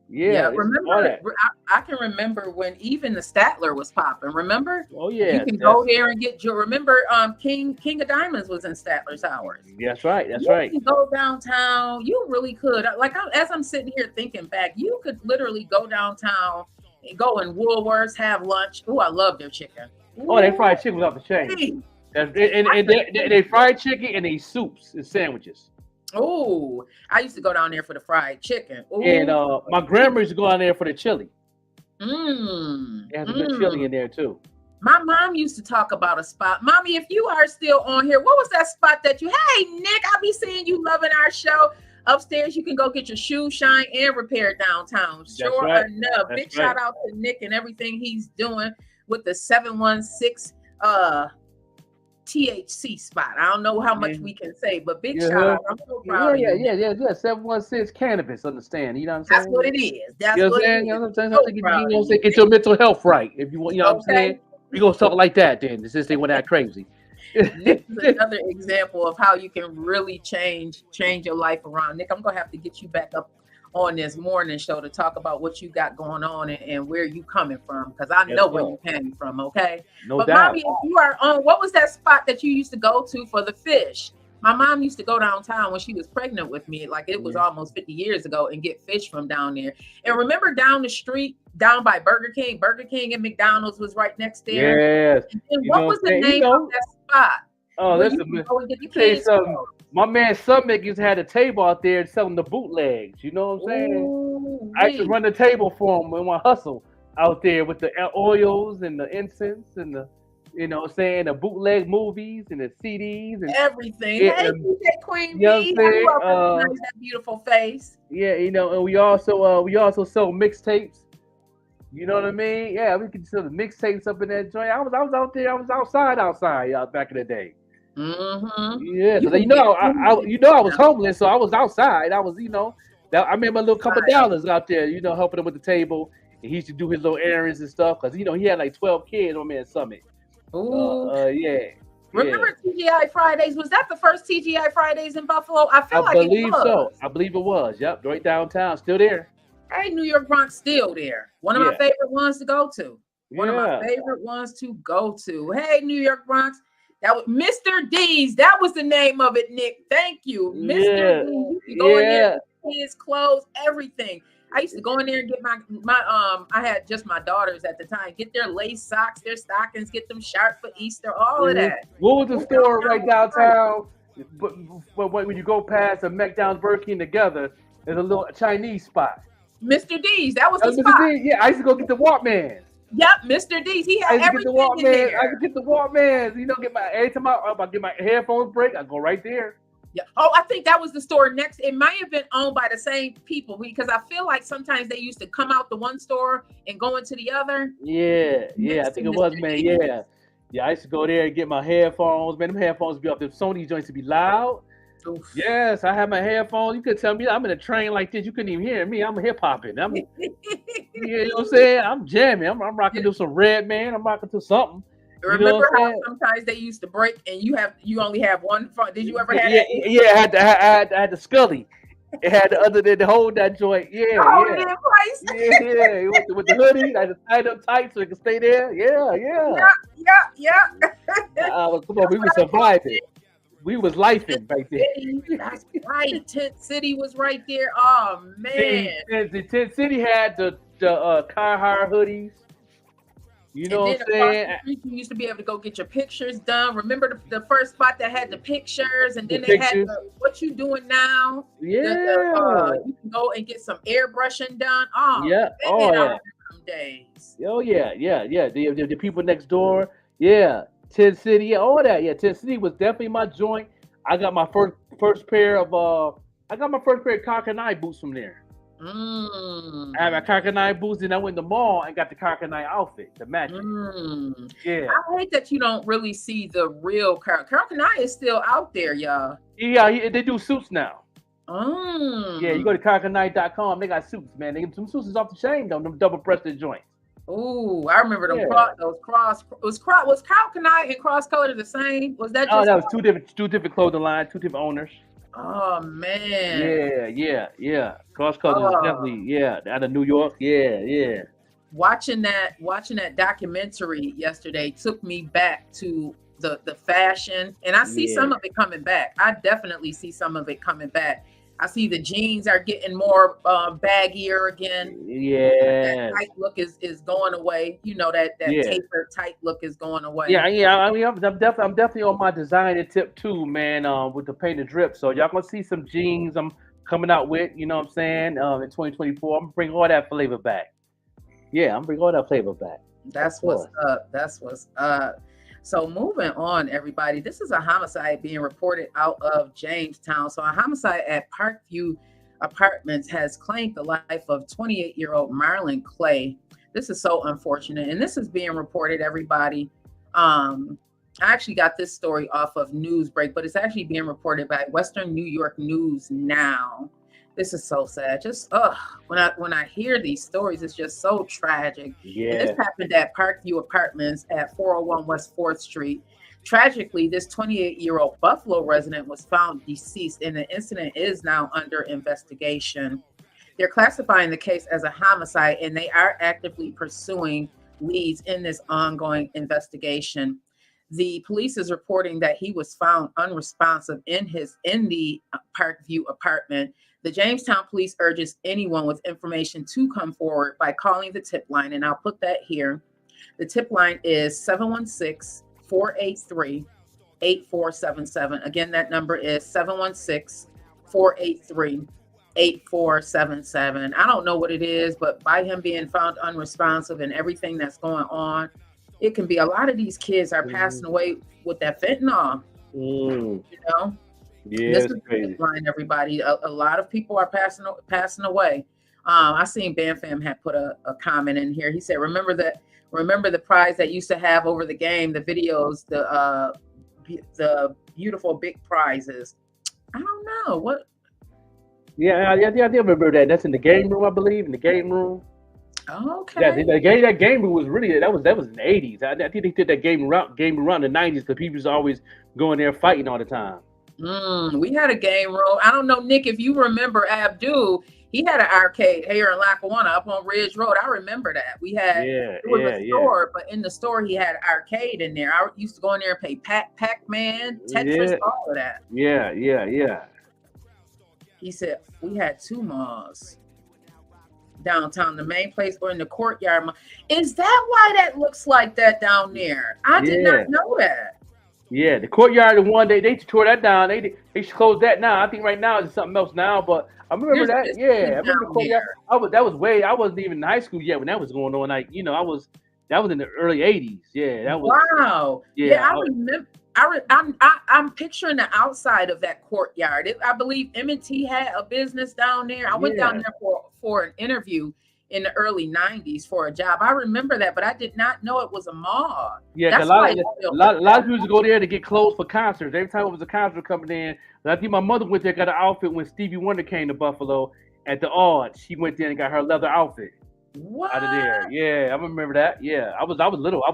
Yeah. Remember, I can remember when even the Statler was popping. Remember? Oh yeah. You can go there and get your. Remember, King of Diamonds was in Statler's hours. That's right. You can go downtown. You really could. As I'm sitting here thinking back, you could literally go downtown, and go in Woolworths, have lunch. Oh, I love their chicken. Oh, they fried chicken was off the chain. And they fried chicken and they soups and sandwiches. Oh, I used to go down there for the fried chicken. Ooh. And my grandma used to go down there for the chili. They had some good chili in there too. My mom used to talk about a spot. Mommy, if you are still on here, what was that spot that hey, Nick, I'll be seeing you loving our show. Upstairs, you can go get your shoes shine and repair downtown. Sure enough. Big shout out to Nick and everything he's doing with the 716 THC spot. I don't know how much we can say, but big shout Yeah. out. I'm so proud of you. 716 cannabis. Understand? You know what I'm That's saying? what it is. That's You know what what it I'm saying? is. You know what I'm saying? So You proud know of what I'm saying? you. Get your mental health right. If you want, you know what I'm saying? Okay. We gonna talk like that then. Since they went that crazy. Nick is another example of how you can really change your life around. Nick, I'm gonna have to get you back up on this morning show to talk about what you got going on and where you coming from, because I Yes, know where sir. you came from. Okay. No But doubt. mommy, if you are on, what was that spot that you used to go to for the fish? My mom used to go downtown when she was pregnant with me, like it was almost 50 years ago, and get fish from down there. And remember down the street, down by Burger King and McDonald's was right next there. Yes. And then You what know was what the I'm saying? You name of know. that spot? Oh, Where listen, you can man. go and get the Let me tell you kids something. clothes. My man Summit used to have a table out there selling the bootlegs. You know what I'm saying? Ooh, I used to run the table for him in my hustle out there with the oils and the incense and the, you know what I'm saying, the bootleg movies and the CDs and everything. yeah, Hey, DJ Queen you know what I'm B, I saying? recognize that beautiful face. Yeah, you know, and we also sell mixtapes. You know what I mean? Yeah, we could sell the mixtapes up in that joint. I was out there. I was outside back in the day. Mm-hmm. Yeah, You because can get I was homeless, so I was outside. I was, that I made my little couple dollars out there, helping him with the table. And he used to do his little errands and stuff because he had like 12 kids on Man Summit. Ooh. Yeah. Remember TGI Fridays? Was that the first TGI Fridays in Buffalo? I feel like it was. So. I believe it was. Yep, right downtown, still there. Hey, New York Bronx still there. One of my favorite ones to go to. One of my favorite ones to go to. Hey, New York Bronx. That was Mr. D's. That was the name of it, Nick. Thank you. Mr. D's. You go in there, his clothes, everything. I used to go in there and get my I had just my daughters at the time, get their lace socks, their stockings, get them sharp for Easter, all of that. What was the store right downtown? But when you go past the McDonald's Burger King together, there's a little Chinese spot. Mr. D's. That was the spot. Mr. D's. Yeah, I used to go get the Walkmans. Yep, Mr. D's. He had everything in there. I could get the Walkmans. Every time I get my headphones break, I go right there. Yeah. Oh, I think that was the store next. It might have been owned by the same people because I feel like sometimes they used to come out the one store and go into the other. Yeah, I think it was, man. Yeah. I used to go there and get my headphones. Man, them headphones be up. The Sony joints to be loud. Oof. Yes, I have my headphones. You could tell me I'm in a train like this. You couldn't even hear me. I'm hip hopping. You know what I'm saying? I'm jamming. I'm rocking to some Red Man. I'm rocking to something. Remember how sometimes they used to break and you only have one phone? Did you ever have that? Yeah, I had the Scully. It had the other than to hold that joint. Yeah. With the hoodie, I had to tie it up tight so it could stay there. Yeah. Come on, we were surviving. We was lifing right there. That's right. Tent City was right there. Oh man. The Tent City had the car hire hoodies. You know what I'm saying? You used to be able to go get your pictures done. Remember the first spot that had the pictures, and then they had what you doing now? Yeah. You can go and get some airbrushing done. Oh yeah. Days. Oh yeah. The people next door. Yeah. Tent City. Yeah. All that. Yeah. Tent City was definitely my joint. I got my first pair of cock and eye boots from there. I had my cock and eye boots, and I went to the mall and got the cock and eye outfit, the match. Yeah. I hate that you don't really see the real cock and eye is still out there, y'all. Yeah, they do suits now. Yeah, you go to cockandeye.com, they got suits, man. Some suits is off the chain though, them double-breasted joints. Ooh, I remember them those cross. Was cock and eye and cross color the same? Was that just? Oh, that was two different clothing lines, two different owners. Oh man. Yeah. Cross color is definitely out of New York. Yeah. Watching that documentary yesterday took me back to the fashion, and I see some of it coming back. I definitely see some of it coming back. I see the jeans are getting more baggier again. Yeah. That tight look is going away. You know that tapered tight look is going away. Yeah. I mean, I'm definitely on my designer tip too, man. With the painted drip. So y'all gonna see some jeans I'm coming out with. You know what I'm saying? In 2024, I'm gonna bring all that flavor back. Yeah, I'm bringing all that flavor back. That's what's up. So moving on, everybody. This is a homicide being reported out of Jamestown. So a homicide at Parkview Apartments has claimed the life of 28-year-old Marlon Clay. This is so unfortunate. And this is being reported, everybody, I actually got this story off of Newsbreak, but it's actually being reported by Western New York News Now. This is so sad. Just when I hear these stories, it's just so tragic. And this Yeah. happened at Parkview Apartments at 401 West 4th Street. Tragically, this 28-year-old Buffalo resident was found deceased, and the incident is now under investigation. They're classifying the case as a homicide, and they are actively pursuing leads in this ongoing investigation. The police is reporting that he was found unresponsive in the Parkview apartment. The Jamestown Police urges anyone with information to come forward by calling the tip line, and I'll put that here. The tip line is 716-483-8477. Again, that number is 716-483-8477. I don't know what it is, but by him being found unresponsive and everything that's going on, it can be a lot of these kids are passing away with that fentanyl. You know, Yeah, this it's is crazy. line, everybody. A lot of people are passing away. I seen Bam Fam had put a comment in here. He said, "Remember the prize that used to have over the game, the videos, the beautiful big prizes." I don't know what. Yeah, I remember that. That's in the game room, I believe. In the game room. Okay. Yeah, that game room was really that was in the 80s. I think they did that game around the 90s because people was always going there fighting all the time. We had a game room. I don't know, Nick, if you remember Abdul. He had an arcade here in Lackawanna up on Ridge Road. I remember that. We had it was a store, but in the store he had an arcade in there. I used to go in there and play Pac-Man, Tetris, all of that. Yeah. He said we had two malls downtown, the main place or in the courtyard. Is that why that looks like that down there? I did not know that. Yeah, the courtyard, the one they tore that down. They should close that now. I think right now it's something else now, but I remember that. Yeah, I remember the courtyard. I wasn't even in high school yet when that was going on. Like, that was in the early 80s. Yeah, that was wow. Yeah, I remember. I'm picturing the outside of that courtyard. I believe M&T had a business down there. I went down there for an interview in the early 90s for a job. I remember that, but I did not know it was a mall. Yeah, a lot of people used to go there to get clothes for concerts. Every time it was a concert coming in, I think my mother went there, got an outfit when Stevie Wonder came to Buffalo at the Odd. She went there and got her leather outfit. What? Out of there. Yeah, I remember that. Yeah, I was little. I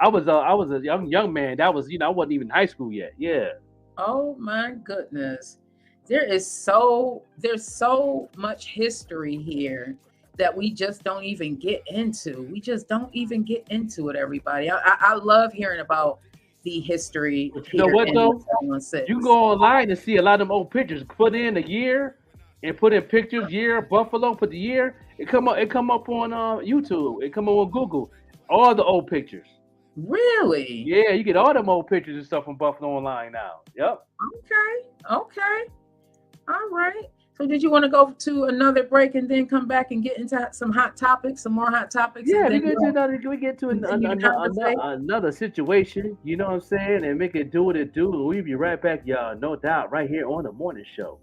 was a young man. That was, I wasn't even in high school yet. Yeah. Oh my goodness. There's so much history here that we just don't even get into. We just don't even get into it, everybody. I love hearing about the history. But you know what though? You can go online and see a lot of them old pictures. Put in a year and put in pictures, year, Buffalo, put the year. It come up on YouTube. It come up on Google. All the old pictures. Really? Yeah, you get all them old pictures and stuff from Buffalo online now. Yep. Okay. All right. So did you want to go to another break and then come back and get into some more hot topics? Yeah, we get to another situation. You know what I'm saying? And make it do what it do. And we'll be right back, y'all. No doubt, right here on the morning show.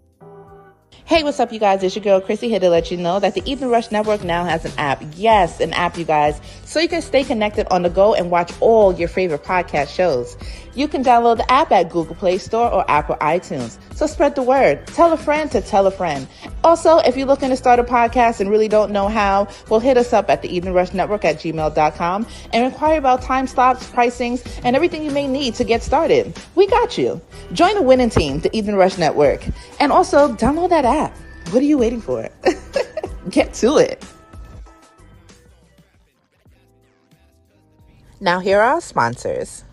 Hey, what's up, you guys? It's your girl, Chrissy, here to let you know that the Evening Rush Network now has an app. Yes, an app, you guys. So you can stay connected on the go and watch all your favorite podcast shows. You can download the app at Google Play Store or Apple iTunes. So spread the word. Tell a friend to tell a friend. Also, if you're looking to start a podcast and really don't know how, well, hit us up at the Evening Rush Network at gmail.com and inquire about time slots, pricings, and everything you may need to get started. We got you. Join the winning team, the Evening Rush Network. And also, download that app. What are you waiting for? Get to it. Now, here are our sponsors.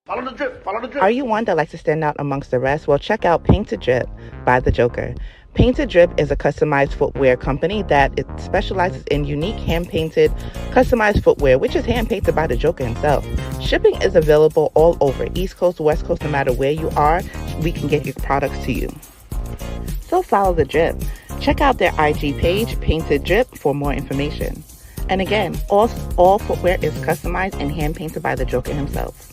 Follow the drip. Follow the drip. Are you one that likes to stand out amongst the rest? Well, check out Paint to Drip by The Joker. Paint to Drip is a customized footwear company that it specializes in unique hand-painted, customized footwear, which is hand-painted by The Joker himself. Shipping is available all over, East Coast, West Coast, no matter where you are, we can get your products to you. So follow The Drip. Check out their IG page, Painted Drip, for more information. And again, all footwear is customized and hand-painted by The Joker himself.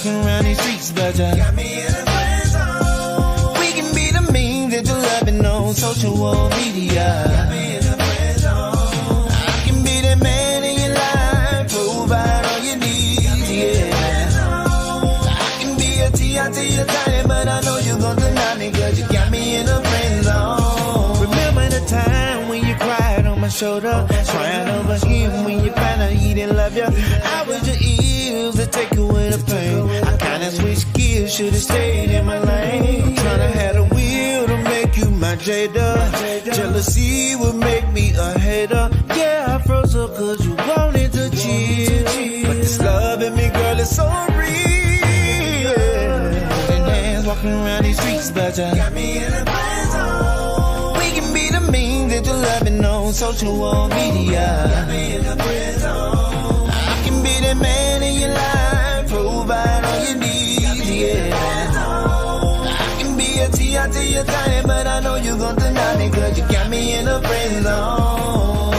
walking around these streets, but you got me in a friend zone. We can be the memes that you're loving on social media. Got me in a friend zone. I can be the man in your life, provide all you need, yeah. I can be a T.I.T. your time, but I know you're gonna deny me, cause you got me in a friend zone. Remember the time when you cried on my shoulder, crying over him when you found out he didn't love you. I was your ears to take away the pain. I kinda switched gears, should've stayed in my lane. Tryna have a will to make you my Jada. Jealousy would make me a hater. Yeah, I froze up cause you wanted to chill, but this love in me, girl, is so real. Holding hands, walking around these streets, but you got me in a friend zone. We can be the memes that you're loving on social media. Got me in a friend zone. I can be the man in your life, provide all you need, yeah. I can be a T.I.T. your time, but I know you're gonna deny me, cause you got me in a friend zone.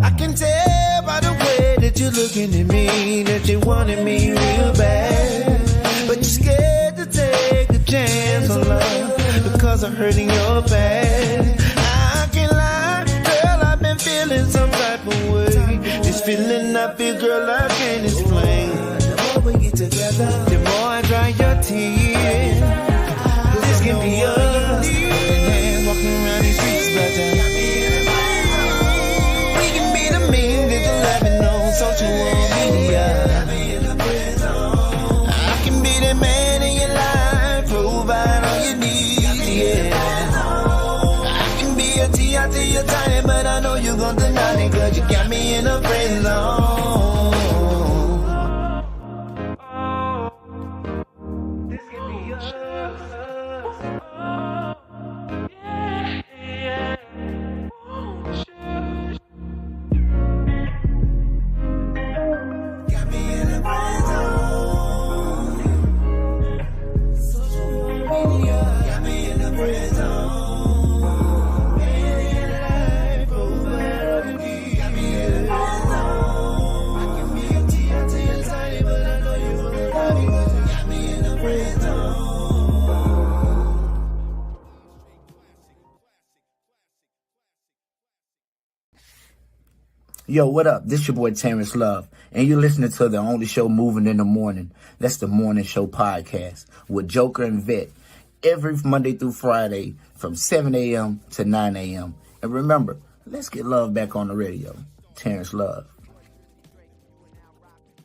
I can tell by the way that you're looking at me that you wanted me real bad, but you're scared to take a chance on love because I'm hurting your bad. I can't lie, girl, I've been feeling some type of way. This feeling I feel, girl, I can't explain. The more we get together, the more I dry your tears. This can be us. Hands walking around these streets, but you got me in a we can be the memes that you're laughing on social media. I can be the man in your life, provide all you need, yeah. I can be a T.I.T. your time, but I know you're gonna deny me, cause you got me in a friend zone. This can be us. Yo, what up? This your boy Terrence Love, and you're listening to the only show moving in the morning. That's the Morning Show Podcast with Joker and Vette every Monday through Friday from 7 a.m. to 9 a.m. And remember, let's get love back on the radio. Terrence Love.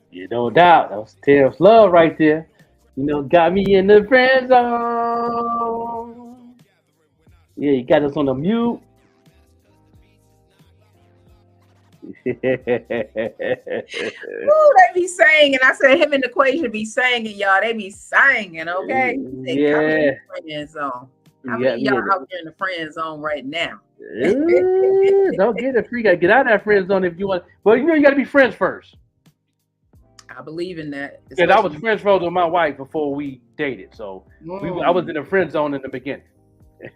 Yeah, no doubt. That was Terrence Love right there. You know, got me in the friend zone. Yeah, you got us on the mute. Ooh, they be singing. I said him and the Quasia be singing, y'all. They be singing, okay? Yeah. Friend zone. How many y'all out there in the friend zone right now? Don't get it free. Gotta get out of that friend zone if you want. But you know, you gotta be friends first. I believe in that. Because I was friends with my wife before we dated, so I was in the friend zone in the beginning.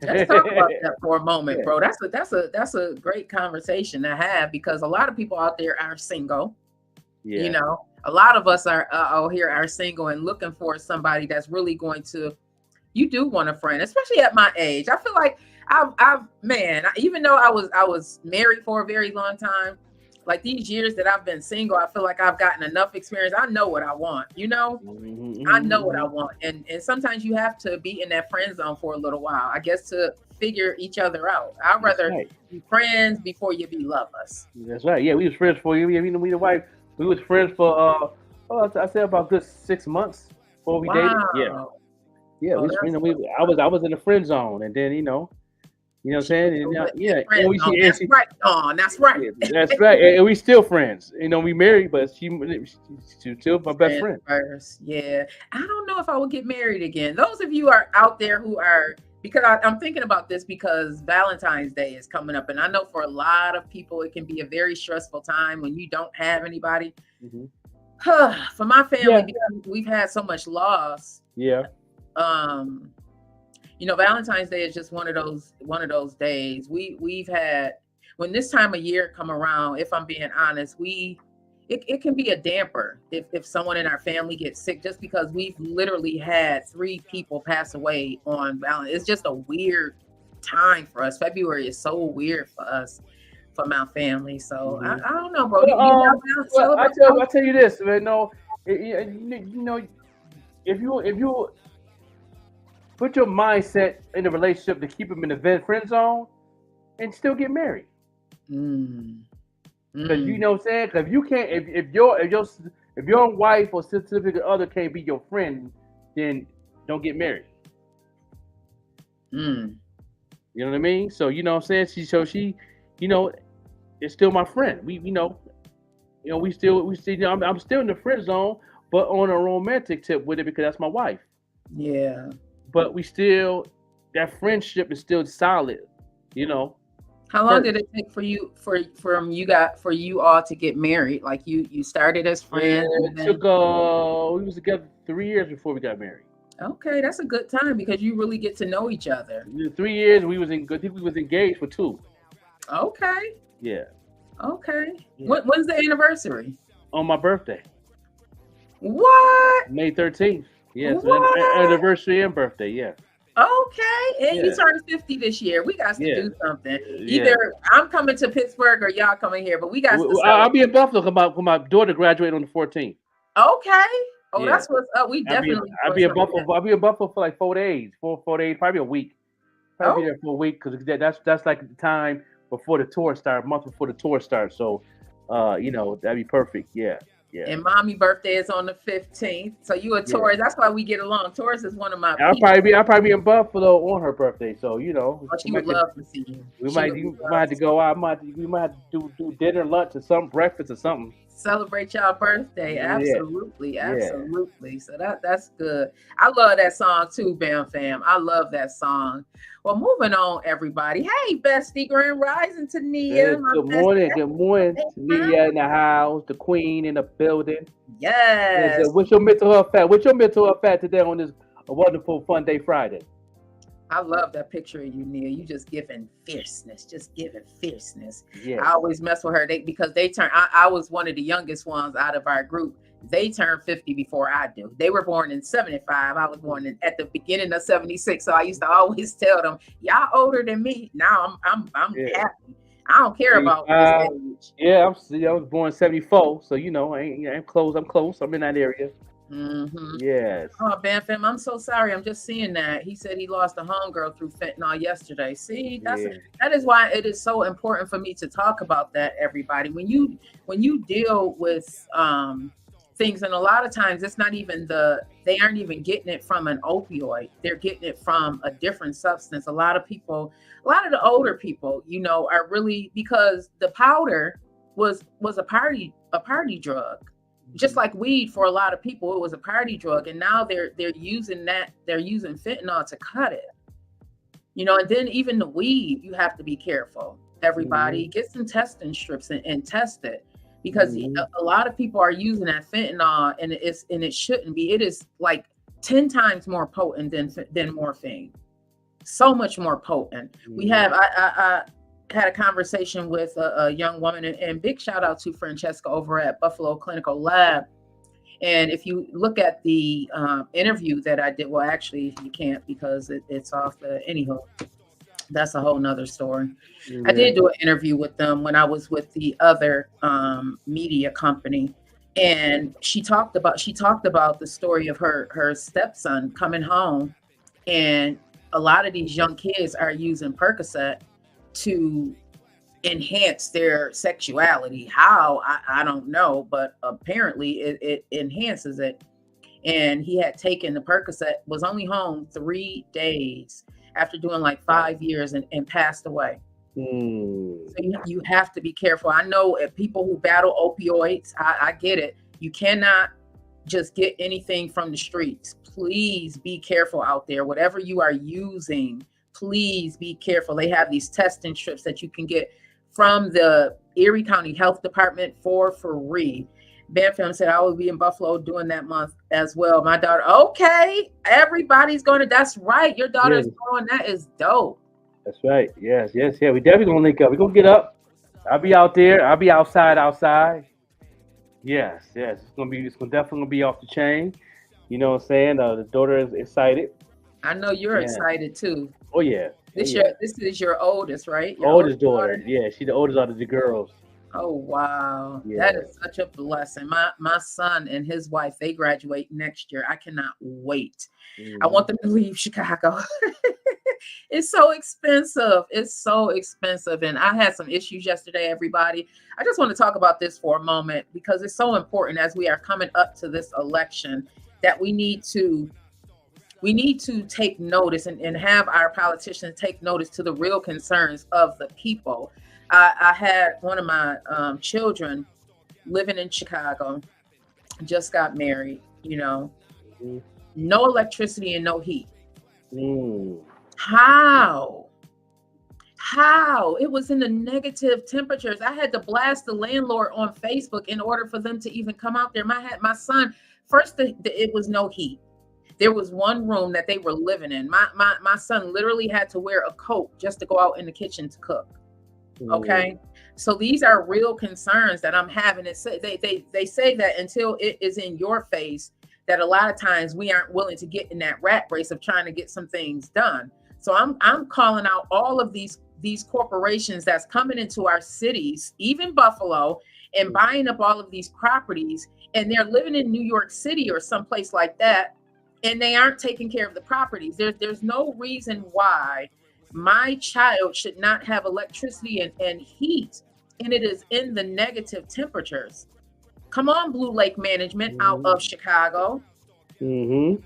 Let's talk about that for a moment, bro. That's a great conversation to have, because a lot of people out there are single. Yeah. You know, a lot of us are out here are single and looking for somebody that's really going to. You do want a friend, especially at my age. I feel like even though I was married for a very long time, like these years that I've been single, I feel like I've gotten enough experience. I know what I want, you know? I know what I want. And sometimes you have to be in that friend zone for a little while, I guess, to figure each other out. I'd rather be friends before you be lovers. That's right. Yeah, we was friends for you. We the wife. We was friends for I said about good 6 months before we dated. Yeah. Yeah, I was in the friend zone, and then you know what I'm saying? And, that's right, Dawn. That's right. Yeah, that's right. And we still friends. You know, we married, but she's still my best friend. First. Yeah. I don't know if I would get married again. Those of you are out there who are, because I'm thinking about this because Valentine's Day is coming up. And I know for a lot of people, it can be a very stressful time when you don't have anybody. For my family, because we've had so much loss. Yeah. Valentine's Day is just one of those days. We've had, when this time of year come around, if I'm being honest, it can be a damper if someone in our family gets sick, just because we've literally had 3 people pass away on Valentine's. It's just a weird time for us. February is so weird for us, for my family. So I don't know, bro. I'll tell you this, man. No, if you put your mindset in a relationship to keep them in the friend zone and still get married. Because you know what I'm saying? Because you can't, if your wife or significant other can't be your friend, then don't get married. You know what I mean? So you know what I'm saying? She is still my friend. We still I'm still in the friend zone, but on a romantic tip with it, because that's my wife. Yeah. But that friendship is still solid, How long did it take for you all to get married? Like you started as friends? Yeah, it took we was together 3 years before we got married. Okay, that's a good time because you really get to know each other. 3 years we was I think we was engaged for 2. Okay. Yeah. Okay. Yeah. When's the anniversary? On my birthday. What? May 13th. Yeah, so anniversary and birthday, yeah. Okay, and you turned 50 this year. We got to do something. Either I'm coming to Pittsburgh or y'all coming here, but we got to. I'll be in Buffalo when my daughter graduated on the 14th. Okay. Oh, that's what's up. We definitely. I'll be in Buffalo. I'll be in Buffalo for like 4 days, 4 days, probably a week. Probably be there for a week because that's like the time before the tour starts, a month before the tour starts. So, that'd be perfect. Yeah. Yeah. And mommy birthday is on the 15th. So you a Taurus. That's why we get along. Taurus is one of my I'll probably be in Buffalo on her birthday. So, she would love to see you. We might have to go out. We might have to do dinner, lunch, or something, breakfast or something. Celebrate y'all birthday. Absolutely. Absolutely. So that's good. I love that song too, Bam Fam. I love that song. Well, moving on, everybody. Hey, bestie, Grand Rising, Tania. Good morning. Tania in the house, the queen in the building. Yes. What's your mental health fat? What's your mental health fat today on this wonderful fun day Friday? I love that picture of you, Nia. You just giving fierceness, Yeah. I always mess with her because they turn. I was one of the youngest ones out of our group. They turned 50 before I do. They were born in 75. I was born at the beginning of 76. So I used to always tell them, y'all older than me. Now I'm happy. I don't care about this age. Yeah, I was born 74. So I'm close. I'm in that area. Mm-hmm. Yes. Oh, Bam Fam, I'm so sorry. I'm just seeing that. He said he lost a homegirl through fentanyl yesterday. See, that is why it is so important for me to talk about that, everybody. When you deal with things, and a lot of times it's not even they aren't even getting it from an opioid. They're getting it from a different substance. A lot of the older people, are really, because the powder was a party drug. Just like weed for a lot of people, it was a party drug, and now they're using fentanyl to cut it. And then even the weed, you have to be careful. Everybody get some testing strips and test it, because a lot of people are using that fentanyl, and it shouldn't be. It is like 10 times more potent than morphine. So much more potent. We have I had a conversation with a young woman, and big shout out to Francesca over at Buffalo Clinical Lab. And if you look at the interview that I did, well, actually you can't because it's off the, anywho, that's a whole nother story. I did do an interview with them when I was with the other media company. And she talked about the story of her stepson coming home, and a lot of these young kids are using Percocet to enhance their sexuality. How, I don't know, but apparently it enhances it. And he had taken the Percocet, was only home 3 days after doing like 5 years, and passed away. So you have to be careful. I know people who battle opioids, I get it. You cannot just get anything from the streets. Please be careful out there. Whatever you are using, please be careful. They have these testing strips that you can get from the Erie County Health Department for free. Ben Film said, I will be in Buffalo doing that month as well. My daughter, okay, everybody's going to, that's right. Your daughter's going, that is dope. That's right. Yes. We definitely going to link up. We're going to get up. I'll be out there. I'll be outside. Yes. It's definitely going to be off the chain. You know what I'm saying? The daughter is excited. I know you're excited too. Oh, yeah. This is your oldest, right? Your oldest daughter. Yeah, she's the oldest out of the girls. Oh wow, yeah. That is such a blessing. My son and his wife, they graduate next year. I cannot wait. Mm-hmm. I want them to leave Chicago. It's so expensive. And I had some issues yesterday, everybody. I just want to talk about this for a moment because it's so important as we are coming up to this election that we need to take notice and have our politicians take notice to the real concerns of the people. I had one of my children living in Chicago, just got married, no electricity and no heat. How? It was in the negative temperatures. I had to blast the landlord on Facebook in order for them to even come out there. My son, first, it was no heat. There was one room that they were living in. My son literally had to wear a coat just to go out in the kitchen to cook. Okay, so these are real concerns that I'm having. They say that until it is in your face, that a lot of times we aren't willing to get in that rat race of trying to get some things done. So I'm calling out all of these corporations that's coming into our cities, even Buffalo, and buying up all of these properties, and they're living in New York City or someplace like that, and they aren't taking care of the properties. There's no reason why my child should not have electricity and heat, and it is in the negative temperatures. Come on, Blue Lake Management out of Chicago. Mm-hmm.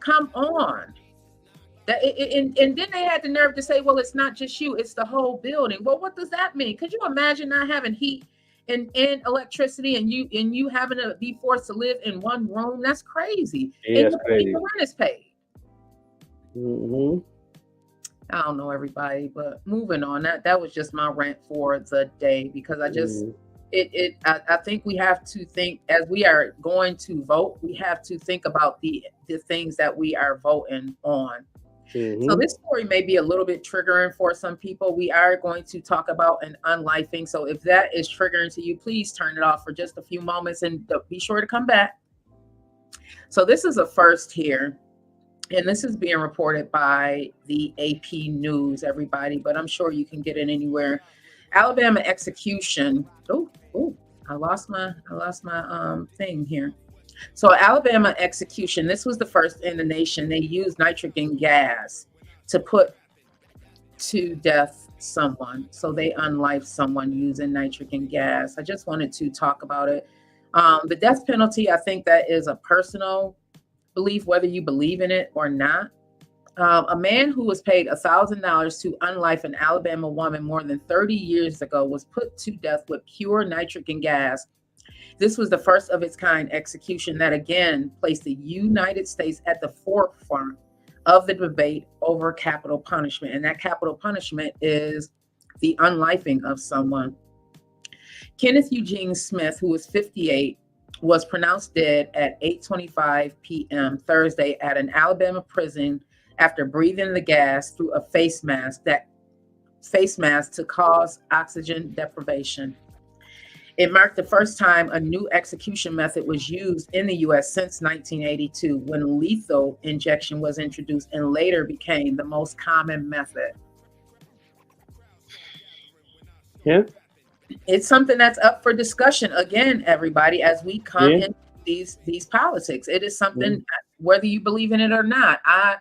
Come on. And then they had the nerve to say, well, it's not just you, it's the whole building. Well, what does that mean? Could you imagine not having heat and electricity and you having to be forced to live in one room? That's crazy. Yeah, and that's crazy. The rent is paid. Mm-hmm. I don't know, everybody, but moving on. That was just my rant for the day, because I just I think we have to think, as we are going to vote, we have to think about the things that we are voting on. So this story may be a little bit triggering for some people. We are going to talk about an unlifing. So if that is triggering to you, please turn it off for just a few moments and be sure to come back. So this is a first here. And this is being reported by the AP News, everybody, but I'm sure you can get it anywhere. Alabama execution. Oh, I lost my thing here. So Alabama execution. This was the first in the nation. They used nitrogen gas to put to death someone. So they unlifed someone using nitrogen gas. I just wanted to talk about it. The death penalty, I think that is a personal belief, whether you believe in it or not. A man who was paid $1,000 to unlife an Alabama woman more than 30 years ago was put to death with pure nitrogen gas. This was the first of its kind execution that again placed the United States at the forefront of the debate over capital punishment. And that capital punishment is the unlifing of someone. Kenneth Eugene Smith, who was 58, was pronounced dead at 8:25 p.m. Thursday at an Alabama prison after breathing the gas through a face mask to cause oxygen deprivation. It marked the first time a new execution method was used in the U.S. since 1982, when lethal injection was introduced and later became the most common method. Yeah. It's something that's up for discussion again, everybody, as we come into these politics. It is something, whether you believe in it or not. I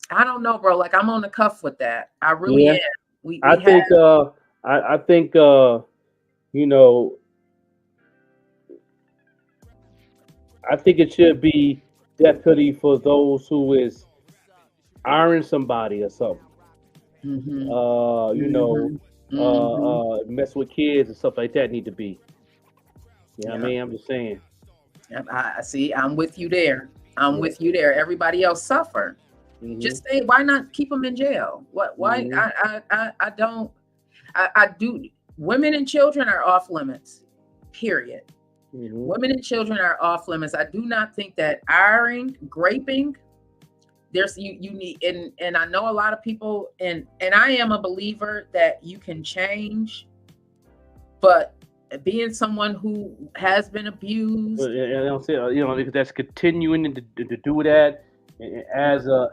don't know, bro. Like, I'm on the cuff with that. I really am. I think I think it should be death penalty for those who is ironing somebody or something. Mess with kids and stuff like that need to be. You know what I mean? I'm just saying. I see. I'm with you there. With you there. Everybody else suffer. Just say, why not keep them in jail? Why? I do. women and children are off limits, period. Mm-hmm. Women and children are off limits. I do not think that ironing, graping, there's you need, and I know a lot of people, and I am a believer that you can change, but being someone who has been abused, And I'll say, because that's continuing to do that as a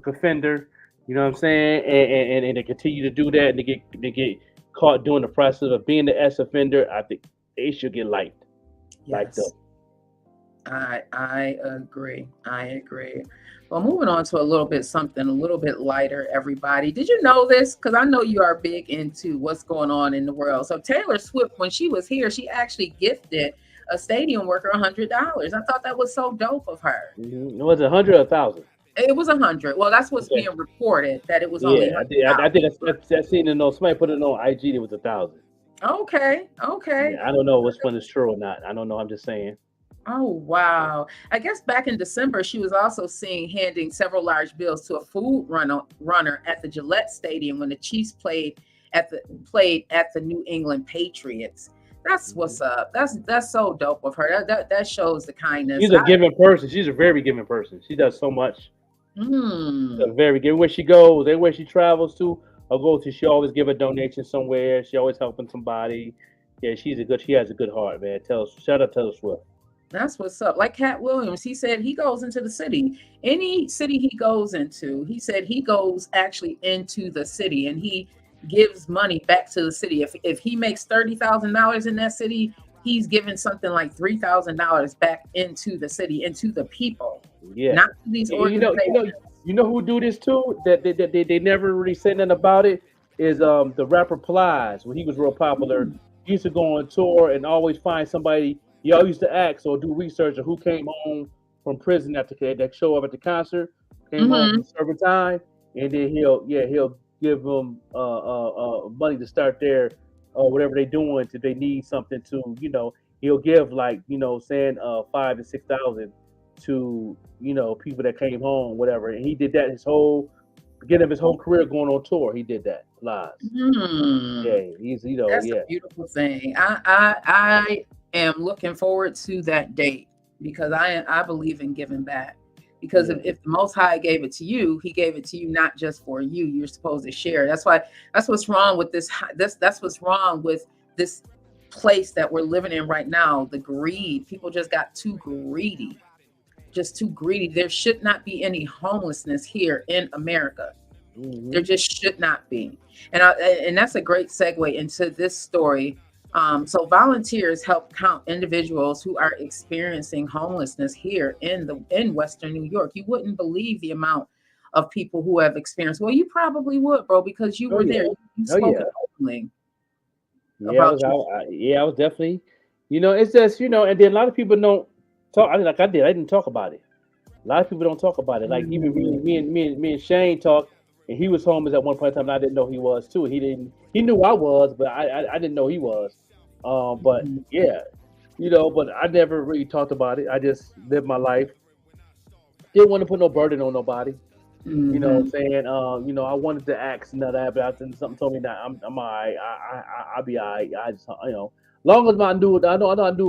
offender, you know what I'm saying, and to continue to do that and to get caught doing the process of being the S offender, I think they should get light up. yes, I agree. I agree. Well, moving on to something a little bit lighter, everybody. Did you know this? Because I know you are big into what's going on in the world. So Taylor Swift, when she was here, she actually gifted a stadium worker $100. I thought that was so dope of her. Mm-hmm. Was it 100 or 1,000? It was 100. Well, that's what's being reported, that it was only. Yeah, I think that's seen it on somebody put it on IG. It was 1,000. Okay. Yeah, I don't know which one is true or not. I don't know. I'm just saying. Oh, wow. I guess back in December, she was also seen handing several large bills to a food runner at the Gillette Stadium when the Chiefs played at the New England Patriots. That's what's up. That's so dope of her. That shows the kindness. She's a giving person. She's a very giving person. She does so much. She's a very giving. Where she goes, everywhere she travels to or goes to, she always give a donation somewhere. She always helping somebody. Yeah, she has a good heart, man. Shout out Taylor Swift. That's what's up. Like Cat Williams, he said he goes into the city. Any city he goes into, he said he goes actually into the city and he gives money back to the city. If he makes $30,000 in that city, he's giving something like $3,000 back into the city, into the people. Yeah, not to these organizations. You know who do this too? That they never really said nothing about it. Is the rapper Plies. When he was real popular, he used to go on tour and always find somebody. Y'all used to ask or do research on who came home from prison after that show up at the concert, came home from serving time, and then he'll give them money to start their whatever they're doing. If they need something to, he'll give like saying 5,000 to 6,000 to people that came home, whatever. And he did that his whole beginning of his whole career going on tour. He did that live. Yeah, he's that's a beautiful thing. I am looking forward to that date because I believe in giving back. Because if the Most High gave it to you, He gave it to you not just for you. You're supposed to share. That's what's wrong with this. That's what's wrong with this place that we're living in right now. The greed. People just got too greedy. Just too greedy. There should not be any homelessness here in America. There just should not be. And that's a great segue into this story. So volunteers help count individuals who are experiencing homelessness here in Western New York. You wouldn't believe the amount of people who have experienced. Well, you probably would, bro, because you were there. You spoke openly. I was definitely. It's just and then a lot of people don't talk. I didn't talk about it. A lot of people don't talk about it. Like even me and Shane talked, and he was homeless at one point in time. And I didn't know he was too. He knew I was, but I didn't know he was. But but I never really talked about it. I just lived my life. Didn't want to put no burden on nobody. You know what I'm saying? I wanted to ask that, but something told me that I'm all right. I'll be all right. I just long as I knew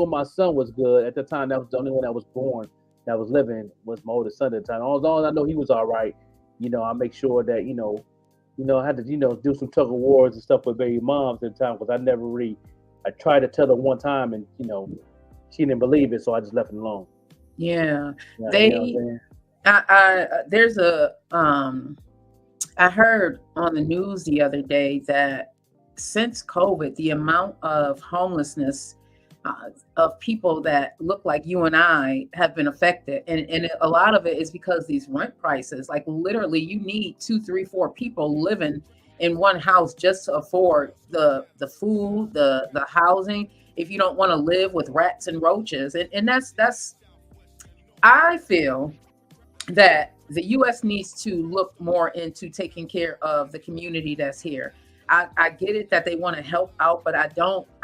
when my son was good at the time. That was the only one that was born, that was living, was my oldest son at the time. As long as I know he was all right, I make sure that I had to do some tug of wars and stuff with baby moms at the time because I tried to tell her one time and she didn't believe it, so I just left it alone. Yeah, there's a I heard on the news the other day that since COVID, the amount of homelessness of people that look like you and I have been affected, and a lot of it is because these rent prices. Like literally, you need 2, 3, 4 people living in one house just to afford the food, the housing. If you don't want to live with rats and roaches, and that's I feel that the U.S. needs to look more into taking care of the community that's here. I get it that they want to help out, but I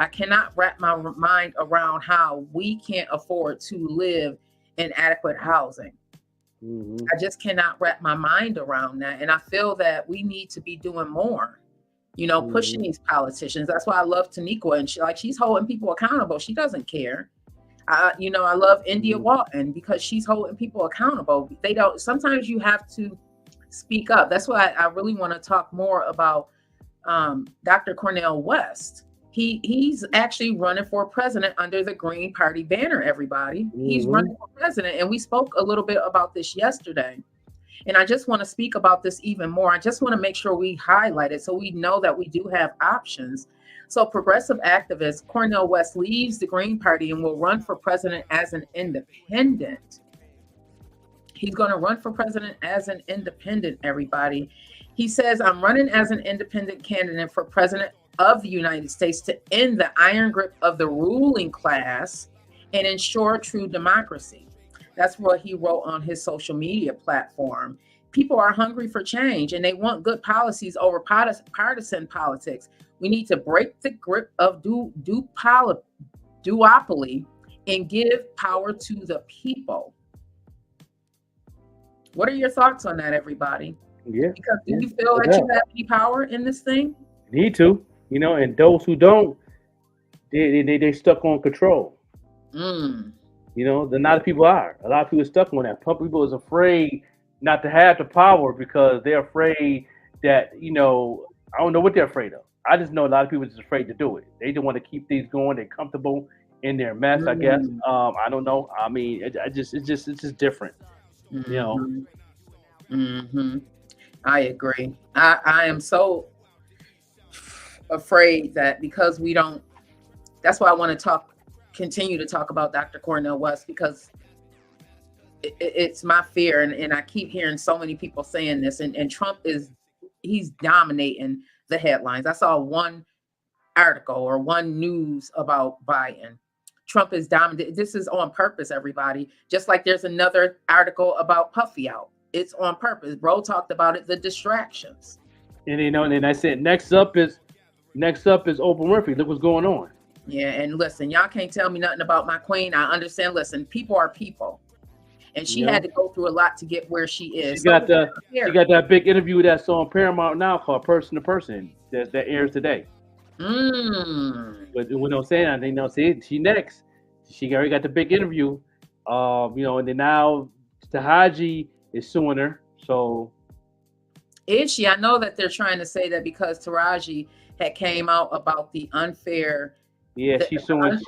cannot wrap my mind around how we can't afford to live in adequate housing. I just cannot wrap my mind around that. And I feel that we need to be doing more. you know, pushing these politicians. That's why I love Taniqua, and she's holding people accountable. She doesn't care. You know, I love India Walton because she's holding people accountable. They don't. Sometimes you have to speak up. That's why I really want to talk more about Dr. Cornel West. He's actually running for president under the Green Party banner, everybody. He's running for president. And we spoke a little bit about this yesterday. And I just want to speak about this even more. I just want to make sure we highlight it so we know that we do have options. So progressive activist Cornel West leaves the Green Party and will run for president as an independent. He's going to run for president as an independent, everybody. He says, I'm running as an independent candidate for president of the United States to end the iron grip of the ruling class and ensure true democracy. That's what he wrote on his social media platform. People are hungry for change and they want good policies over partisan politics. We need to break the grip of duopoly and give power to the people. What are your thoughts on that, everybody? Yeah. Because do you feel that you have any power in this thing? Need to, you know, and those who don't, they stuck on control. You know, a lot of people are. A lot of people are stuck on that. Some people is afraid not to have the power because they're afraid that, you know, I don't know what they're afraid of. I just know a lot of people are just afraid to do it. They just want to keep things going. They're comfortable in their mess, I guess. I don't know. I mean, it's just different. You know. I agree. I am so afraid that because we don't. That's why I want to continue to talk about Dr. Cornel West, because it's my fear, and I keep hearing so many people saying this, and Trump he's dominating the headlines. I saw one article or one news about Biden. Trump is dominating. This is on purpose, everybody. Just like there's another article about Puffy out. It's on purpose. Bro talked about it, the distractions. And you know, and I said next up is Oprah Winfrey. Look what's going on. Yeah, and listen, y'all can't tell me nothing about my queen. I understand. Listen, people are people. And she had to go through a lot to get where she is. She got that big interview that's on Paramount now called Person to Person that airs today. But when I'm saying, they know, see, she next. She already got the big interview. You know, and then now Tahaji is suing her. So is she? I know that they're trying to say that because Taraji had came out about the unfair. Yeah, she's suing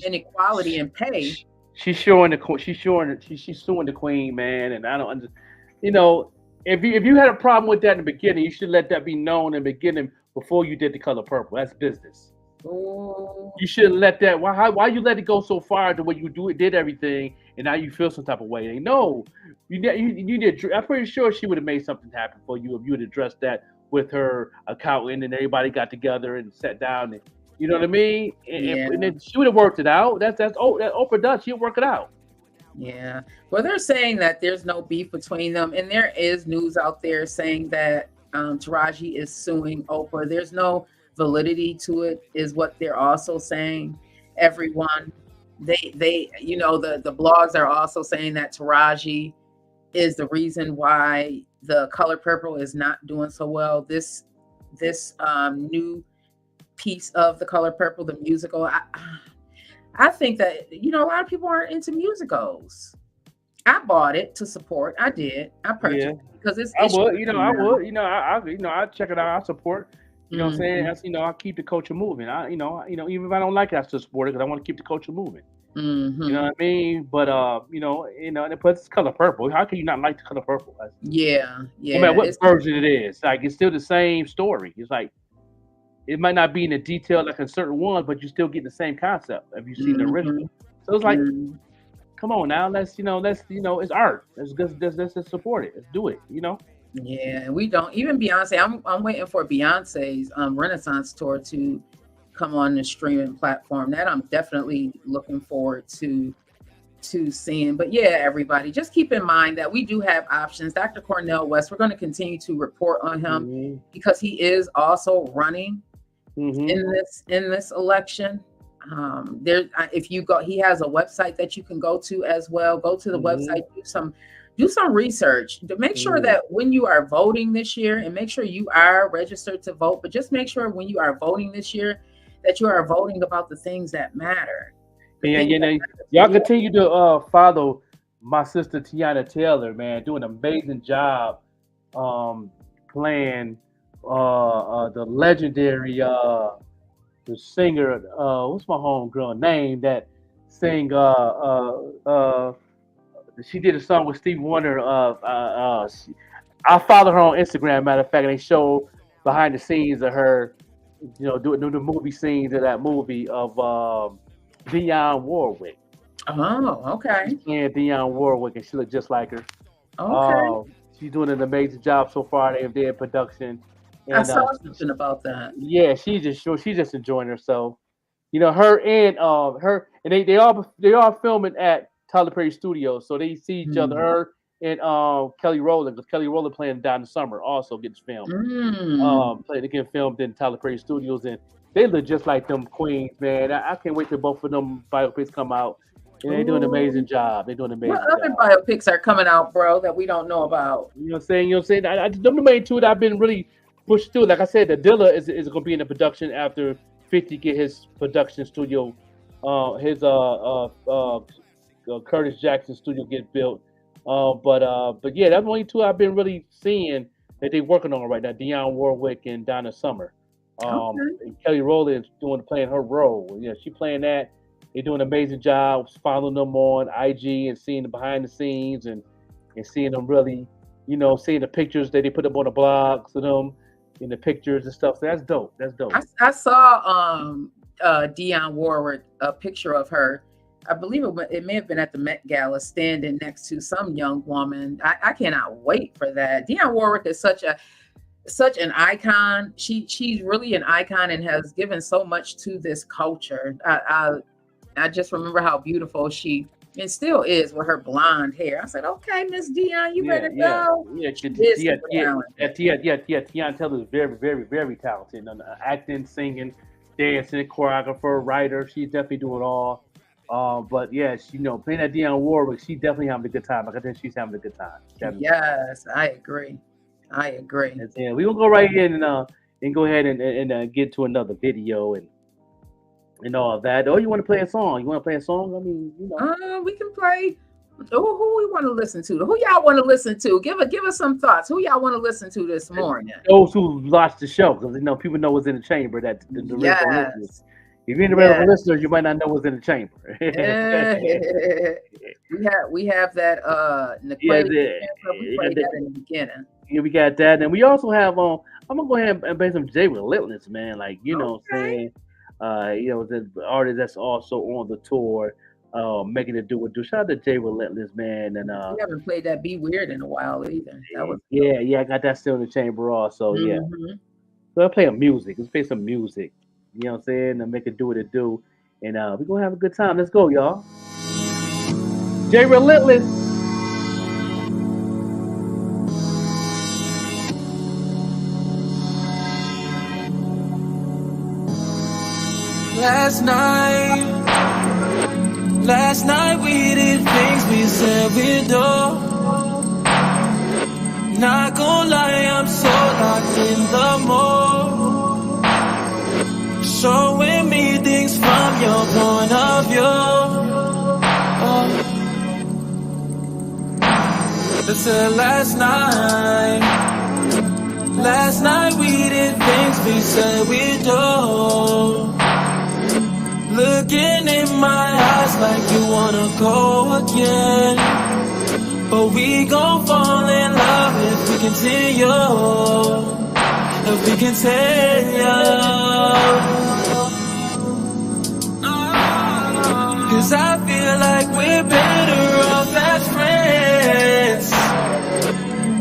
inequality in pay. She's suing the queen, man, and I don't understand. You know, if you had a problem with that in the beginning, you should let that be known in the beginning before you did The Color Purple. That's business. Ooh. You shouldn't let that. Why you let it go so far to where you did everything, and now you feel some type of way? No, you did. I'm pretty sure she would have made something happen for you if you had addressed that with her accountant and everybody got together and sat down and. You know what I mean? And then she would have worked it out. That's that Oprah does. She'll work it out. Yeah. Well, they're saying that there's no beef between them, and there is news out there saying that Taraji is suing Oprah. There's no validity to it, is what they're also saying. Everyone, they you know, the blogs are also saying that Taraji is the reason why The Color Purple is not doing so well. This new piece of The Color Purple, the musical, I think that, you know, a lot of people aren't into musicals. I bought it to support. I did. I purchased it because it's. I would. I check it out. I support. You know what I'm saying? That's, you know, I keep the culture moving. Even if I don't like it, I still support it because I want to keep the culture moving. You know what I mean? But and it's Color Purple. How can you not like The Color Purple? Yeah. No matter what version it is, like it's still the same story. It's like. It might not be in the detail like a certain one, but you still get the same concept if you've seen the original. So it's like, come on now, let's it's art. Let's just support it. Let's do it. You know. Yeah, we don't even Beyonce. I'm waiting for Beyonce's Renaissance tour to come on the streaming platform. That I'm definitely looking forward to seeing. But yeah, everybody, just keep in mind that we do have options. Dr. Cornel West, we're going to continue to report on him because he is also running in this election. There, if you go, he has a website that you can go to as well. Go to the website, do some research to make sure that when you are voting this year, and make sure you are registered to vote, but just make sure when you are voting this year that you are voting about the things that matter. Y'all continue to follow my sister Tiana Taylor, man, doing an amazing job playing the legendary the singer, what's my homegirl name that sang she did a song with Stevie Wonder. I follow her on Instagram. Matter of fact, and they show behind the scenes of her, doing the movie scenes of that movie of Dionne Warwick. Oh, okay. She's playing Dionne Warwick, and she looks just like her. Okay. She's doing an amazing job so far. They're in production. And, I saw something about that. Yeah, she's just enjoying herself. Her and they are filming at Tyler Perry Studios, so they see each other. Her and Kelly Rowland, because Kelly Rowland playing Down the Summer also gets filmed. They get filmed in Tyler Perry Studios, and they look just like them queens, man. I can't wait till both of them biopics come out. And they're doing an amazing job. They're doing an amazing job. What other biopics are coming out, bro, that we don't know about? You know what I'm saying? Them the main two that I've been really pushed through. Like I said, the Dilla is going to be in the production after 50 get his production studio, his Curtis Jackson studio get built. But yeah, that's the only two I've been really seeing that they're working on right now. Dionne Warwick and Donna Summer. And Kelly Rowland is playing her role. Yeah, she playing that. They're doing an amazing job following them on IG and seeing the behind the scenes and seeing them really, seeing the pictures that they put up on the blogs of them in the pictures and stuff. So that's dope. That's dope. I saw Dionne Warwick, a picture of her. I believe it may have been at the Met Gala, standing next to some young woman. I cannot wait for that. Dionne Warwick is such an icon. She's really an icon and has given so much to this culture. I just remember how beautiful she still is with her blonde hair. I said, okay, Miss Dionne, you better go. Tiana Taylor is very, very, very talented. Acting, singing, dancing, choreographer, writer. She's definitely doing it all. But yeah, playing that Dionne Warwick, she definitely having a good time. Like I think she's having a good time. Yes, I agree. And, yeah, we gonna go right in and go ahead and get to another video and all of that. Oh, you want to play a song? I mean, we can play. Who we want to listen to? Who y'all want to listen to? Give us some thoughts. Who y'all want to listen to this morning? Those who watch the show, because people know what's in the chamber. That the yes. If you're in the regular listeners, you might not know what's in the chamber. we have that we played that in the beginning. Yeah, we got that, and we also have I'm gonna go ahead and play some Jay Relentless, man. Like what I'm saying, the artist that's also on the tour, making it do. Shout out to Jay Relentless, man. And we haven't played that Be Weird in a while either. That was I got that still in the chamber also. Yeah, so Let's play some music. You know what I'm saying? And make it do what it do. And we're going to have a good time. Let's go, y'all. Jay Relentless. Last night we did things we said we'd do. Not gonna lie, I'm so locked in the mood. Showing me things from your point of view. They said last night we did things we said we'd do. Looking in my eyes like you wanna go again. But we gon' fall in love if we continue. If we continue. 'Cause I feel like we're better off as friends.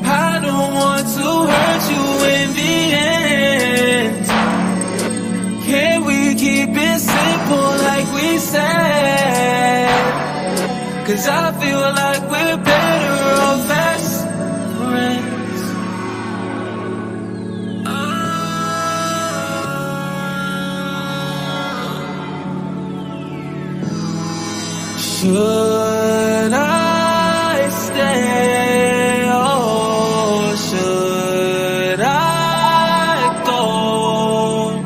I don't want to hurt you in the end. Can we keep it simple like we said? 'Cause I feel like we're better off as friends. Should I stay or should I go?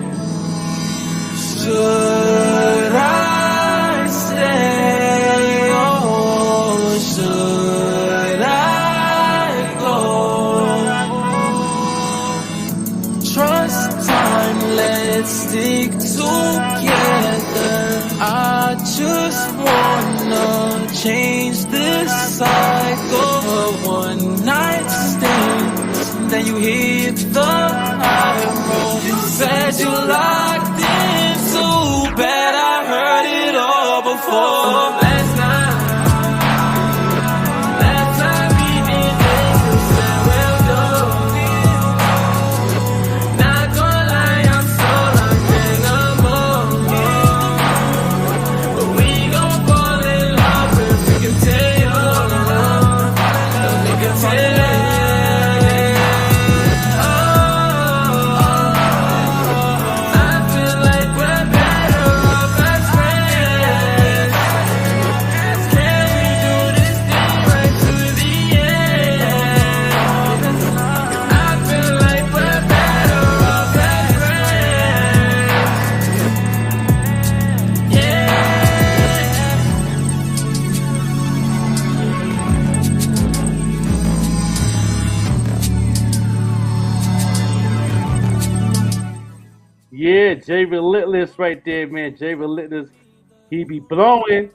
Should I stay or should I go? Trust time, let's stick together. I just wanna change this cycle of one night stand. Then you hit the high road. You said you locked in so bad. I heard it all before. Last night, last time we did this, you said well done. Not gonna lie, I'm so locked in the moment. But we gon' fall in love if we can tell you all along. We can tell you. Yeah, Jay Relentless right there, man. Jay Relentless, he be blowing.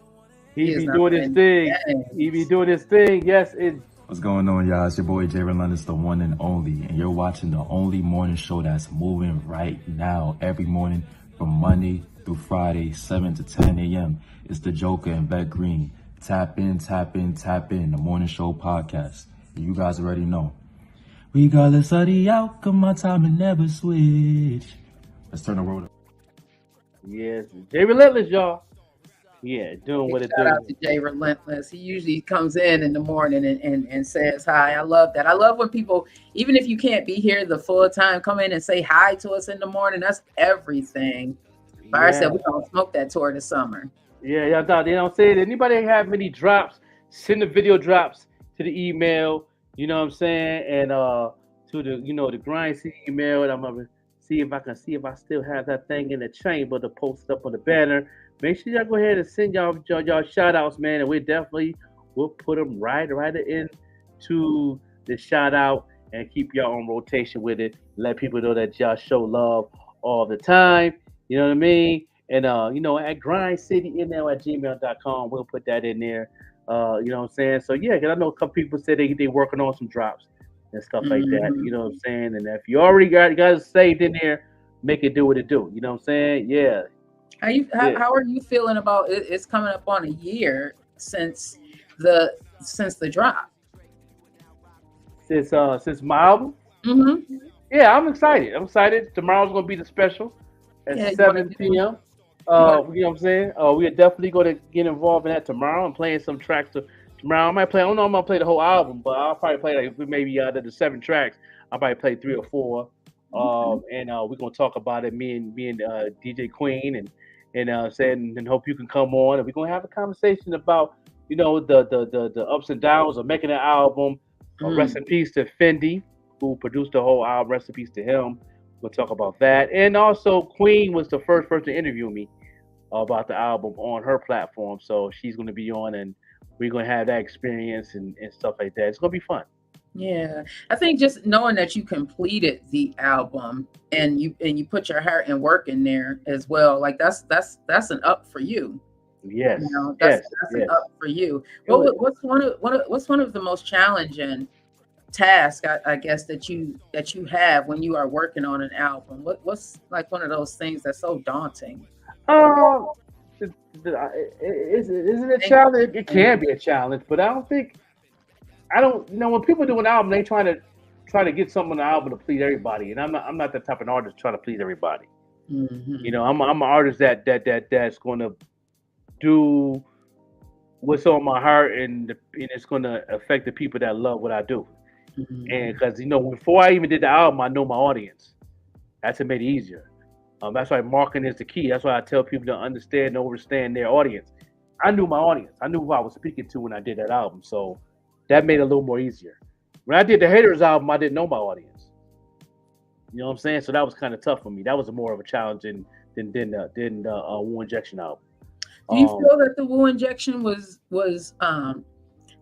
He be doing his thing. He be doing his thing. Yes, it. What's going on, y'all? It's your boy Jay Relentless, the one and only, and you're watching the only morning show that's moving right now. Every morning from Monday through Friday, 7 to 10 a.m. It's the Joker and Vet Green. Tap in, tap in, tap in. The morning show podcast. You guys already know. Regardless of the outcome, my time will never switch. Let's turn the world up. Yes, Jay Relentless, y'all. Yeah, doing what it Shout do. out to Jay Relentless. He usually comes in the morning and says hi. I love that. I love when people, even if you can't be here the full time, come in and say hi to us in the morning. That's everything. Fire said we're gonna smoke that toward the summer. Yeah, y'all thought, you know what I'm saying? Anybody have any drops? Send the video drops to the email, you know what I'm saying? And to the, the Grind City email, and I'm gonna see if I still have that thing in the chamber to post up on the banner. Make sure y'all go ahead and send y'all shout outs, man, and we'll put them right into the shout out and keep y'all on rotation with it. Let people know that y'all show love all the time. You know what I mean? And at grindcityemail@gmail.com, we'll put that in there. You know what I'm saying? So yeah, because I know a couple people said they working on some drops and stuff like that. You know what I'm saying? And if you already got it saved in there, make it do what it do. You know what I'm saying? Yeah. How are you feeling about it? It's coming up on a year since the drop. Since my album? Mm-hmm. Yeah, I'm excited. Tomorrow's gonna be the special at 7 p.m. You know what I'm saying? We are definitely going to get involved in that tomorrow. I'm playing some tracks tomorrow. I don't know if I'm going to play the whole album, but I'll probably play maybe out of the 7 tracks, I'll probably play 3 or 4. And we're going to talk about it, me and DJ Queen, and saying, and hope you can come on. And we're going to have a conversation about, the ups and downs of making an album. Rest in peace to Fendi, who produced the whole album. Rest in peace to him. We'll talk about that. And also, Queen was the first person to interview me about the album on her platform. So she's going to be on, and we're going to have that experience and stuff like that. It's going to be fun. Yeah. I think just knowing that you completed the album and you put your heart and work in there as well, like that's an up for you. Yes. That's an up for you. What's one of the most challenging task I guess that you have when you are working on an album? What's like one of those things that's so daunting? Is it a challenge? It can be a challenge, but I don't when people do an album, they try to get something on the album to please everybody, and I'm not that type of artist trying to please everybody. Mm-hmm. I'm an artist that's going to do what's on my heart, and it's going to affect the people that love what I do. Mm-hmm. And because before I even did the album, I know my audience. That's what made it easier. That's why marketing is the key. That's why I tell people to understand and understand their audience. I knew my audience. I knew who I was speaking to when I did that album. So that made it a little more easier. When I did the Haters album, I didn't know my audience. You know what I'm saying? So that was kind of tough for me. That was more of a challenge than Wu Injection album. Do you feel that the Wu Injection was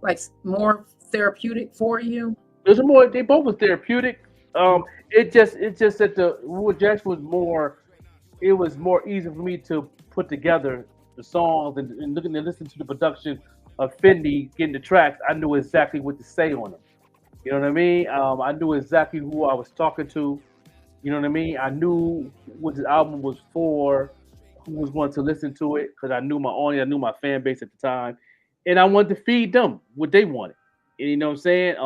like more therapeutic for you? There's more. They both was therapeutic. It just that the Wu Injection was more. It was more easy for me to put together the songs and looking and listening to the production of Fendi getting the tracks. I knew exactly what to say on them. You know what I mean? I knew exactly who I was talking to. You know what I mean? I knew what the album was for, who was going to listen to it, because I knew my audience, I knew my fan base at the time, and I wanted to feed them what they wanted. And you know what I'm saying?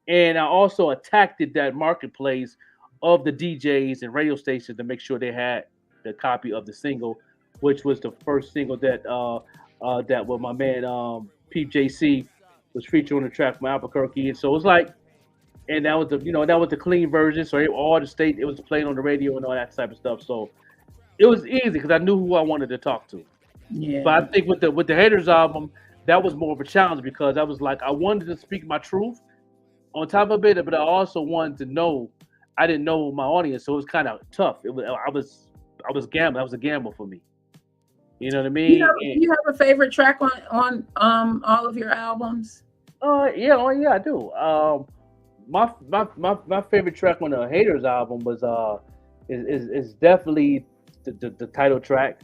And I also attacked that marketplace of the DJs and radio stations to make sure they had the copy of the single, which was the first single that that was my man Pete JC was featured on the track from Albuquerque, and so it's like. And that was the clean version. So all the state it was playing on the radio and all that type of stuff. So it was easy because I knew who I wanted to talk to. Yeah. But I think with the Haters album, that was more of a challenge because I was like I wanted to speak my truth on top of it, but I also wanted to know I didn't know my audience, so it was kind of tough. I was gambling. That was a gamble for me. You know what I mean? Do you have a favorite track on all of your albums? Yeah, I do. My favorite track on the Haters album was is definitely the title track,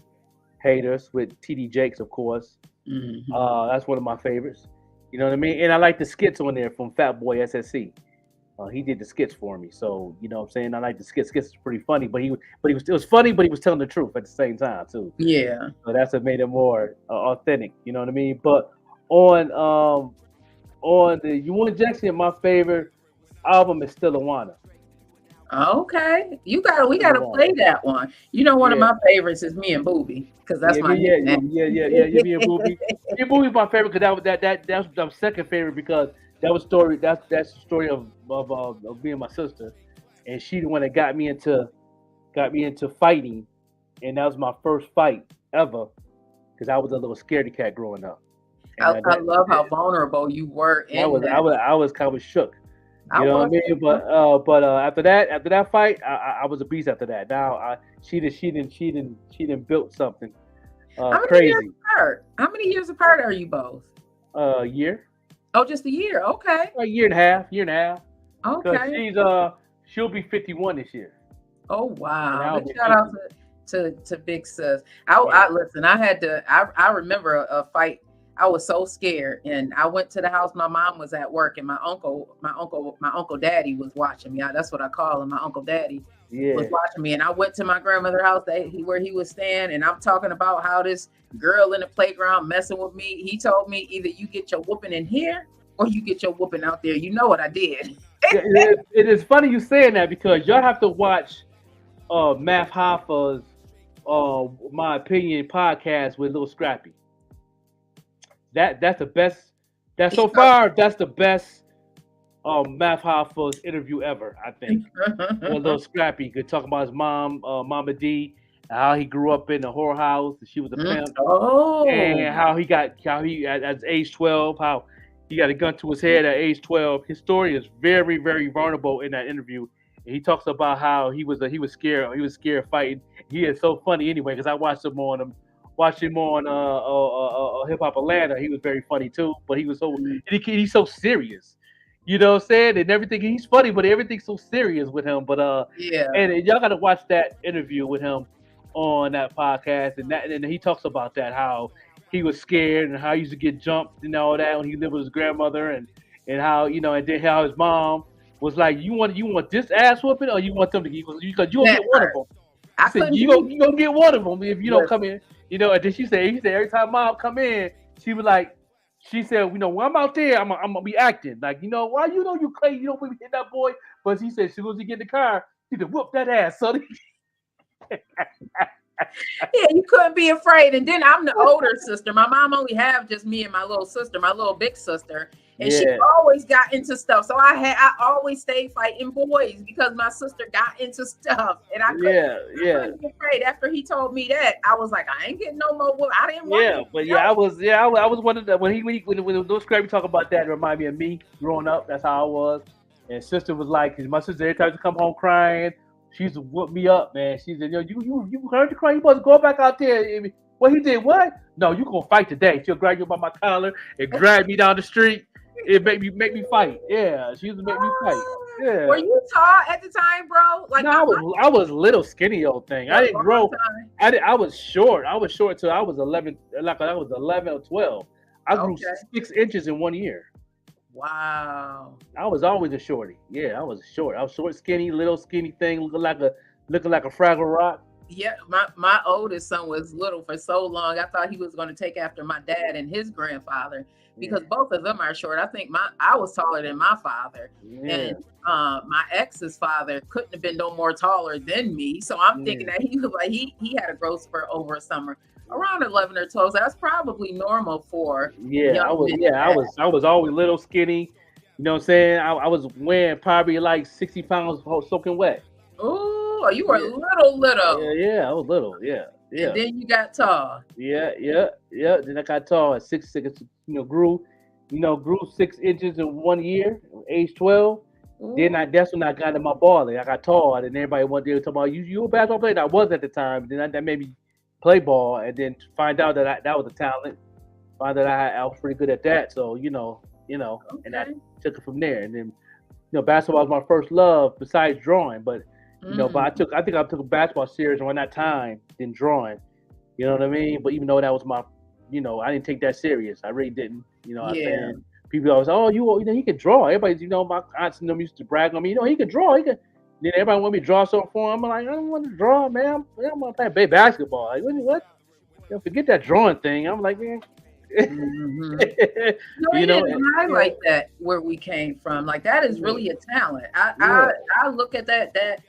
Haters, with TD Jakes, of course. Mm-hmm. That's one of my favorites. You know what I mean? And I like the skits on there from Fat Boy SSC. He did the skits for me, so you know what I'm saying. I like the skits. Skits is pretty funny, but it was funny, but he was telling the truth at the same time too. Yeah. So that's what made it more authentic. You know what I mean? But on the Wu Injection, my favorite album is still Awana. Okay, we gotta play that one. You know, one of my favorites is Me and Booby because that's my nickname. Me and Booby. Me and Booby's my favorite because that was my second favorite because that's the story of me and my sister, and she the one that got me into fighting, and that was my first fight ever because I was a little scaredy cat growing up. I love how vulnerable you were. I was kind of shook. You know what I mean? But after that fight, I was a beast. After that, now she didn't built something crazy. How many years apart are you both? A year. Oh, just a year. Okay. A year and a half. Okay. She'll be 51 this year. Oh wow! Shout out to Big Sis. I listen. I remember a fight. I was so scared, and I went to the house. My mom was at work, and my uncle Daddy was watching me. That's what I call him. My Uncle Daddy was watching me, and I went to my grandmother's house where he was staying, and I'm talking about how this girl in the playground messing with me. He told me either you get your whooping in here or you get your whooping out there. You know what I did? It is funny you saying that because y'all have to watch Math Hoffa's My Opinion podcast with Lil Scrappy. That's the best. That's so far. That's the best Math Hoffa's interview ever. I think. A little Scrappy could talk about his mom, Mama D, and how he grew up in a whorehouse. She was a pimp. Oh. And how he at age 12, how he got a gun to his head at age 12. His story is very, very vulnerable in that interview. And he talks about how he was scared. He was scared fighting. He is so funny anyway because I watched him on Hip Hop Atlanta. He was very funny too, but he was he's so serious. You know what I'm saying? And everything, he's funny, but everything's so serious with him. But and y'all gotta watch that interview with him on that podcast. And he talks about that, how he was scared and how he used to get jumped and all that when he lived with his grandmother and how, you know, and then how his mom was like, you want this ass whooping or you want them to get, because you gonna get one of them. I said, you gonna get one of them if you don't come in. You know, and then he said every time mom come in, she said, you know, when I'm out there, I'm gonna be acting like, you know, why you crazy, you don't be hitting that boy. But he said, as soon as he get in the car, he said, whoop that ass, son. Yeah, you couldn't be afraid. And then I'm the older sister. My mom only have just me and my little sister, my little big sister, and she Yeah. always got into stuff. So I always stayed fighting boys because my sister got into stuff, and I Yeah, yeah. couldn't be afraid. After he told me that, I was like, I ain't getting no more. I didn't want Yeah, to. but yeah, I was one of the when those crazy talk about that, it remind me of me growing up. That's how I was. And sister was like, 'cause my sister every time she come home crying, she used to whoop me up, man. She said, yo, you heard you crying, you supposed to go back out there. What he did? What? No, you gonna fight today. She'll grab you by my collar and drag me down the street. It make me fight. Yeah, she used to make me fight. Yeah. Were you tall at the time, bro? Like No, I was little skinny old thing. I for a didn't long grow. time. I was short. I was short till I was 11. Like I was 11 or 12. I grew Okay. 6 inches in 1 year. Wow. I was always a shorty. Yeah, I was short. I was short, skinny, little skinny thing, looking like a Fraggle Rock. Yeah, my oldest son was little for so long. I thought he was going to take after my dad and his grandfather because both of them are short. I think I was taller than my father, and my ex's father couldn't have been no more taller than me. So I'm thinking that he was like he had a growth spurt over a summer around 11 or 12. So that's probably normal for young men. I was always little skinny. You know what I'm saying? I was weighing probably like 60 pounds soaking wet. Oh, you were little. Yeah, I was little. Yeah. And then you got tall. Yeah. Then I got tall at 6'6", grew 6 inches in 1 year, age 12. Ooh. Then that's when I got in my balling. I got tall, and everybody wanted to talk about you a basketball player. I was at the time. Then that made me play ball, and then find out that that was a talent. Find that I was pretty good at that. So and I took it from there. And then basketball was my first love besides drawing, but. But I think I took a basketball serious around that time than drawing. You know what I mean? But even though that was my, I didn't take that serious. I really didn't. And people always, he could draw. Everybody's, my aunts and them used to brag on me. He could draw. He could. Then everybody want me to draw something for him. I'm like, I don't want to draw, man. I want to play basketball. Like, what? Forget that drawing thing. I'm like, man. Didn't highlight that where we came from. Like that is really a talent. I look at that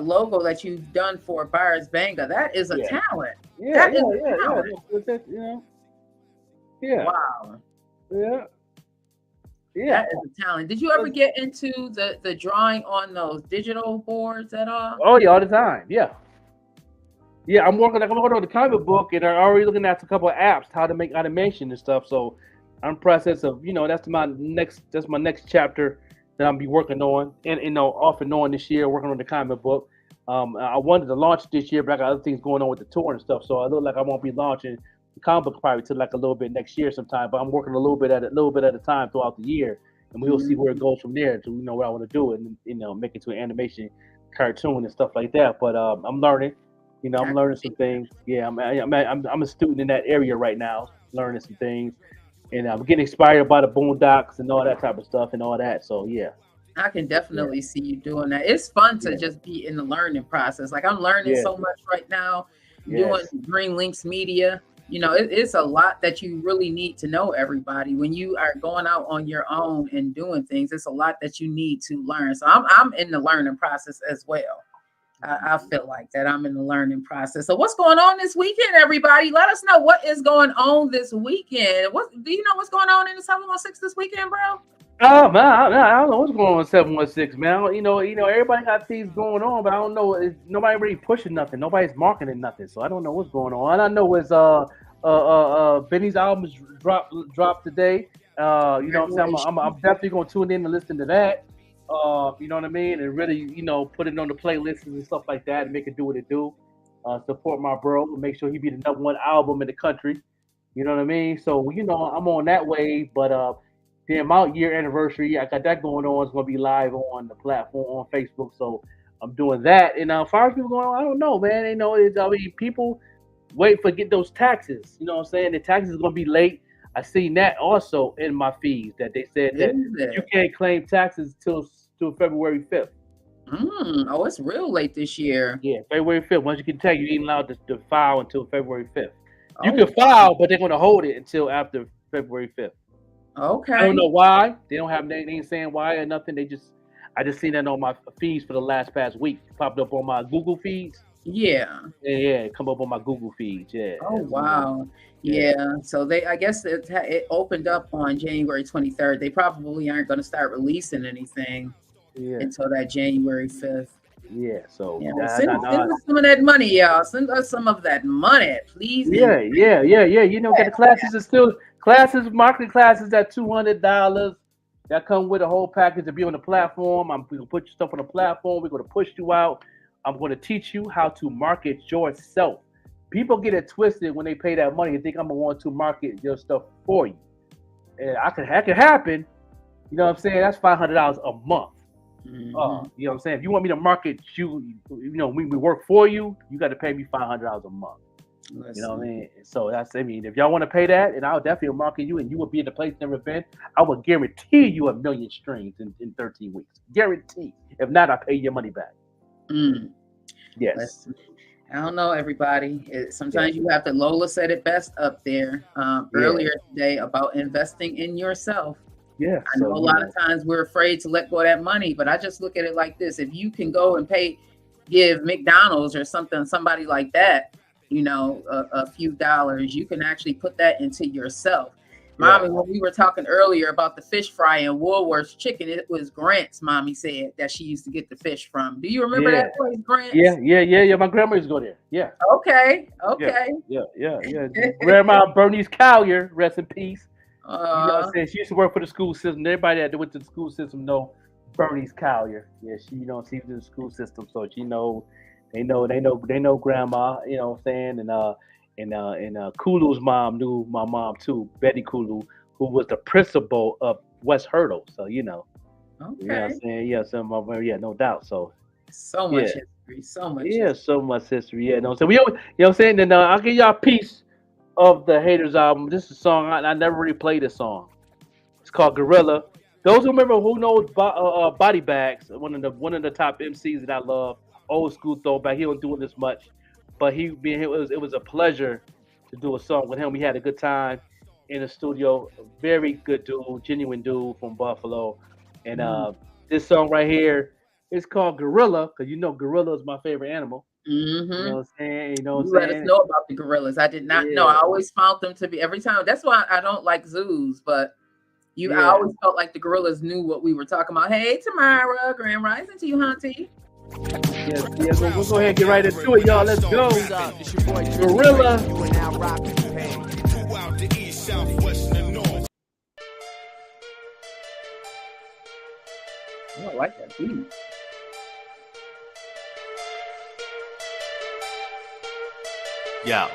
logo that you've done for Buyers Banga. That is a talent. Yeah. Wow. Yeah. That is a talent. Did you ever get into the drawing on those digital boards at all? Oh yeah, all the time. Yeah. Yeah, I'm working on the comic book, and I'm already looking at a couple of apps, how to make animation and stuff. So I'm in the process of, that's my next chapter that I'll be working on, and off and on this year, working on the comic book. I wanted to launch this year, but I got other things going on with the tour and stuff. So I look like I won't be launching the comic book probably till like a little bit next year sometime. But I'm working a little bit at a time throughout the year, and we'll see where it goes from there. To what I want to do, and make it to an animation cartoon and stuff like that. But I'm learning. I'm learning some things. Yeah, I'm a student in that area right now, learning some things, and I'm getting inspired by the Boondocks and all that type of stuff and all that. So yeah, I can definitely see you doing that. It's fun to just be in the learning process. Like I'm learning so much right now, doing Green Links Media. It's a lot that you really need to know, everybody. When you are going out on your own and doing things, it's a lot that you need to learn. So I'm in the learning process as well. I feel like that I'm in the learning process. So what's going on this weekend, everybody? Let us know what is going on this weekend. Do you know what's going on in the 716 this weekend, bro? Oh man, I don't know what's going on in 716, man. Everybody got things going on, but I don't know. Nobody really pushing nothing. Nobody's marketing nothing, so I don't know what's going on. All I know is Benny's album is dropped today. I'm definitely gonna tune in and listen to that. You know what I mean? And really, put it on the playlists and stuff like that and make it do what it do. Support my bro and make sure he be the #1 album in the country. You know what I mean? So, I'm on that wave, but the amount year anniversary, I got that going on. It's going to be live on the platform on Facebook. So I'm doing that. And as far as people going on, I don't know, man. People wait for get those taxes. You know what I'm saying? The taxes is going to be late. I seen that also in my feeds that they said that you can't claim taxes till February 5th. Oh, it's real late this year. Yeah, February 5th. Once you can tell you ain't allowed to file until February 5th. You can file, but they're going to hold it until after February 5th. Okay. I don't know why. They don't have they ain't saying why or nothing. I just seen that on my feeds for the past week. It popped up on my Google feeds. Yeah. Yeah, come up on my Google feed. Yeah. Oh wow. Yeah. So I guess it opened up on January 23rd. They probably aren't going to start releasing anything until that January 5th. Yeah. So send us some of that money, y'all. Send us some of that money, please. Yeah. You know, get the classes are still marketing classes at $200. That come with a whole package to be on the platform. We're gonna put your stuff on the platform. We're gonna push you out. I'm gonna teach you how to market yourself. People get it twisted when they pay that money and think I'm gonna want to market your stuff for you. And that can happen. You know what I'm saying? That's $500 a month. You know what I'm saying? If you want me to market you, you know, we work for you, you got to pay me $500 a month. You know what I mean? So if y'all want to pay that, and I'll definitely market you, and you will be in the place never been, I will guarantee you 1 million streams in 13 weeks. Guarantee. If not, I'll pay your money back. Yes. Listen, I don't know, everybody. Sometimes you have to. Lola said it best up there earlier today about investing in yourself. Yeah. I know a lot of times we're afraid to let go of that money, but I just look at it like this. If you can go and give McDonald's or somebody like that, you know, a few dollars, you can actually put that into yourself. Mommy, when we were talking earlier about the fish fry and Woolworth's chicken, it was Grant's. Mommy said that she used to get the fish from. Do you remember that place, Grant's? Yeah. My grandma used to go there. Yeah. Okay. Yeah. Grandma Bernice Collier, rest in peace. You know what I'm saying? She used to work for the school system. Everybody that went to the school system know Bernice Collier. Yeah, she was in the school system, so she know. They know grandma, you know what I'm saying? And Kulu's mom knew my mom too, Betty Kulu, who was the principal of West Hurdle. So, you know. Okay. You know what I'm saying? Yeah, no doubt. So much history. So much history. So much history. Yeah, no. So you know what I'm saying? And I'll give y'all a piece of the Haters album. This is a song I never really played this song. It's called Gorilla. Those who remember who knows Body Bags, one of the top MCs that I love. Old school throwback. He don't do it this much, but it was a pleasure to do a song with him. We had a good time in the studio. A very good dude, genuine dude from Buffalo. And this song right here is called Gorilla, because you know gorilla is my favorite animal. You know what I'm saying? You let us know about the gorillas. I did not know. I always found them to be every time. That's why I don't like zoos, but I always felt like the gorillas knew what we were talking about. Hey, Tamara, Grand Rising to you, Hunty. Yes, we'll go ahead and get right into it, y'all. Let's go. Gorilla. I like that beat. Yo.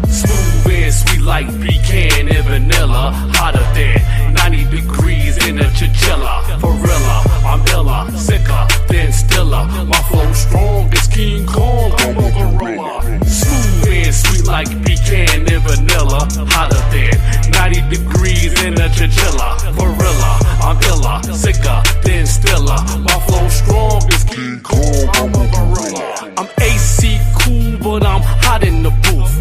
Smooth and sweet like pecan and vanilla. Hotter than 90 degrees in a chinchilla. For real, I'm illa, sicker than stiller. My flow strong as King Kong, I'm a gorilla. Smooth and sweet like pecan and vanilla. Hotter than 90 degrees in a chinchilla. For real, I'm illa, sicker than stiller. My flow strong as King Kong, I'm a gorilla. I'm AC cool, but I'm hot in the booth.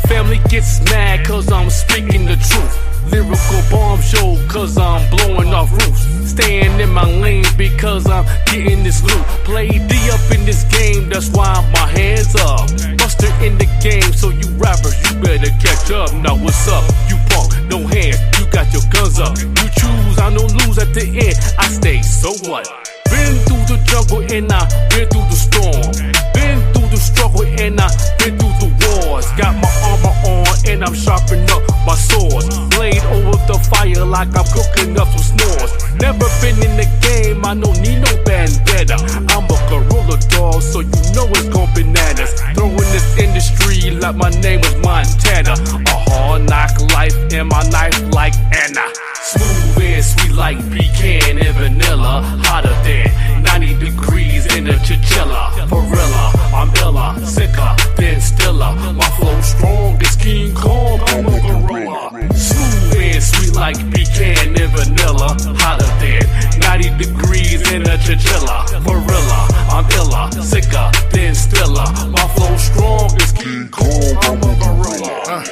Family gets mad cause I'm speaking the truth. Lyrical bomb show cause I'm blowing off roofs. Staying in my lane because I'm getting this loot. Play D up in this game, that's why my hands up. Buster in the game, so you rappers, you better catch up. Now what's up? You punk, no hands, you got your guns up. You choose, I don't lose at the end, I stay, so what? Been through the jungle and I been through the storm. Been through the struggle and I been through the wars. Got my armor on and I'm sharpening up my swords. Blade over the fire like I'm cooking up some s'mores. Never been in the game, I don't need no bandana. I'm a gorilla dog, so you know it's gon' bananas. Throwing this industry like my name was Montana. A hard knock life and my knife like Anna. Smooth and sweet like pecan and vanilla. Hotter than 90 degrees in a chinchilla. For real, I'm illa, sicker than stiller. My flow strong as King Kong, I'm a gorilla. Smooth and sweet like pecan and vanilla. Hotter than 90 degrees in a chinchilla. For real, I'm illa, sicker than stiller. My flow strong as King Kong, I'm a gorilla.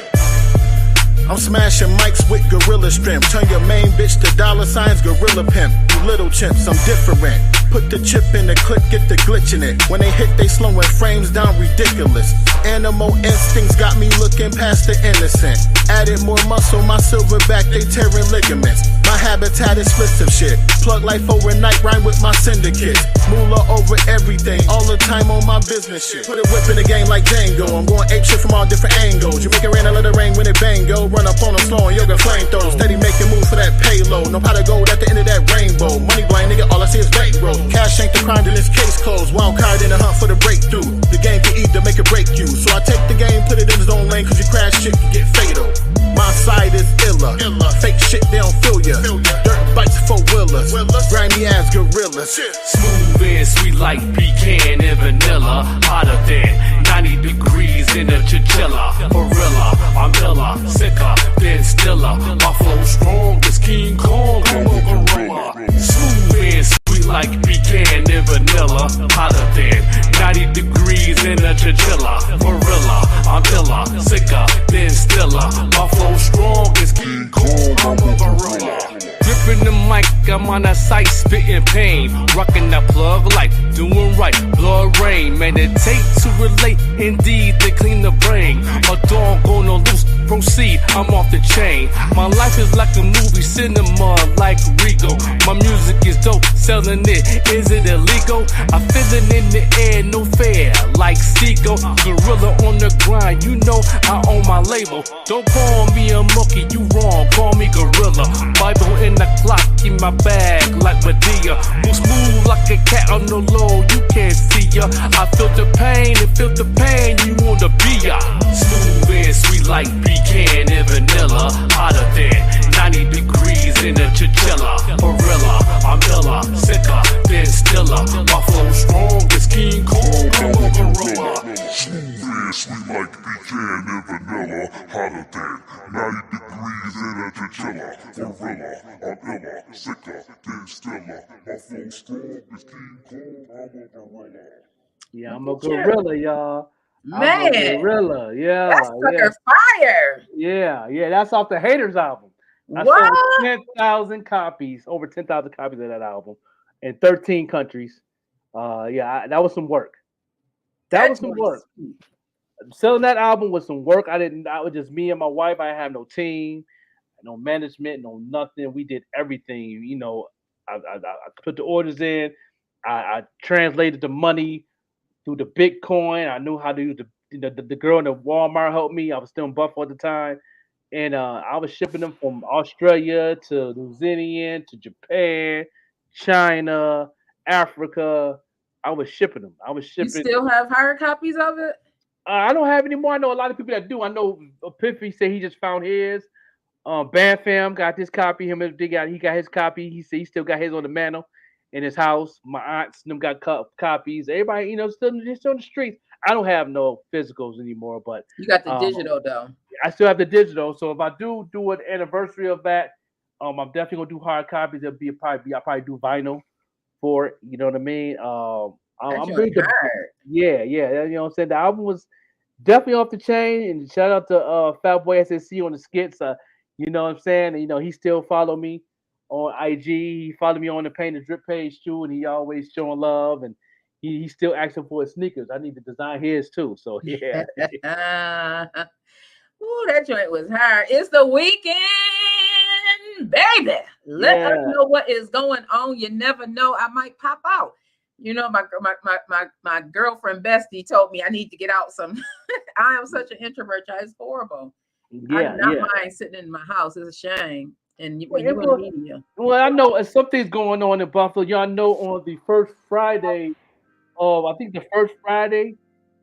I'm smashing mics with gorilla strength. Turn your main bitch to dollar signs, gorilla pimp. You little chimps, I'm different. Put the chip in the clip, get the glitch in it. When they hit, they slowing frames down ridiculous. Animal instincts got me looking past the innocent. Added more muscle, my silverback, they tearing ligaments. My habitat is of shit. Plug life overnight, rhyme with my syndicate. Moolah over everything, all the time on my business shit. Put a whip in the game like Django. I'm going ape shit from all different angles. You make it rain, I let it rain when it bango. Run up on them slow and yoga flamethrower. Steady making moves for that payload. No pot of gold at the end of that rainbow. Money blind nigga, all I see is bank roll. Cash ain't the crime, then this case closed. Wild card in the hunt for the breakthrough. The game can either make or break you. So I take the game, put it in its own lane, cause you crash shit can get fatal. My side is illa. Fake shit, they don't feel ya. Dirt bikes for willers. Grimy ass gorillas. Smooth and sweet like pecan and vanilla. Hotter than 90 degrees in a chinchilla. Gorilla, I'm illa, sicker than stiller. My flow strong as King Kong, I'm a gorilla. Smooth and sweet like pecan and vanilla. Hotter than 90 degrees in a chinchilla. Gorilla, I'm illa, sicker than stiller. My flow strong as King Kong, I'm a gorilla. Gripping the mic, I'm on a sight, spitting pain. Rocking that plug like doing right, blood rain. Meditate to relate, indeed, to clean the brain. A dog on a loose, proceed, I'm off the chain. My life is like a movie, cinema, like Rico. My music is dope, selling it, is it illegal? I feel it in the air, no fair, like Seagull. Gorilla on the grind, you know I own my label. Don't call me a monkey, you wrong, call me gorilla. Bible in the clock, in my bag like Medea. Move smooth like a cat on the low, you can't see ya. I feel the pain and feel the pain, you wanna be ya. Smooth and sweet like pecan and vanilla. Hotter than 90 degrees in a chinchilla. Gorilla, I'm illa, sicker than stiller. My flow strong as King Kong, I'm a gorilla. Smooth and sweet like pecan and vanilla. Hotter than 90 degrees in a chinchilla. Gorilla, I'm illa, sicker than stiller. My flow strong as King Kong, I'm a gorilla. Yeah, I'm a gorilla, y'all. Man, I'm a gorilla. Yeah, that's sucker fire. yeah. That's off the Haters album. I What? sold 10,000 copies, over 10,000 copies of that album in 13 countries. That was some work. That was some work. Selling that album was some work. I was just me and my wife. I didn't have no team, no management, no nothing. We did everything. You know, I put the orders in. I translated the money through the Bitcoin. I knew how to use the girl in the Walmart helped me. I was still in Buffalo at the time. And I was shipping them from Australia to New Zealand to Japan, China, Africa. I was shipping them. You still have hard copies of it? I don't have any more. I know a lot of people that do. I know Epiphany said he just found his. Bam Fam got this copy. He got his copy. He said he still got his on the mantle in his house. My aunts them got copies. Everybody, still just on the streets. I don't have no physicals anymore, but you got the digital though. I still have the digital. So if I do an anniversary of that, I'm definitely gonna do hard copies. I'll probably do vinyl for it. You know what I mean? I'm really yeah. You know what I'm saying? The album was definitely off the chain. And shout out to Fat Boy SSC on the skits. You know what I'm saying? And, he still follow me on IG. He followed me on the Paint and Drip page too, and he always showing love. And he's still asking for his sneakers. I need to design his too. So yeah. Ooh, that joint was hard. It's the weekend, baby. Let us know what is going on. You never know. I might pop out. My girlfriend Bestie told me I need to get out some. I am such an introvert, y'all. It's horrible. I do not mind sitting in my house. It's a shame. And when you're in the media. Well, I know something's going on in Buffalo. Y'all know on the first Friday I think the first Friday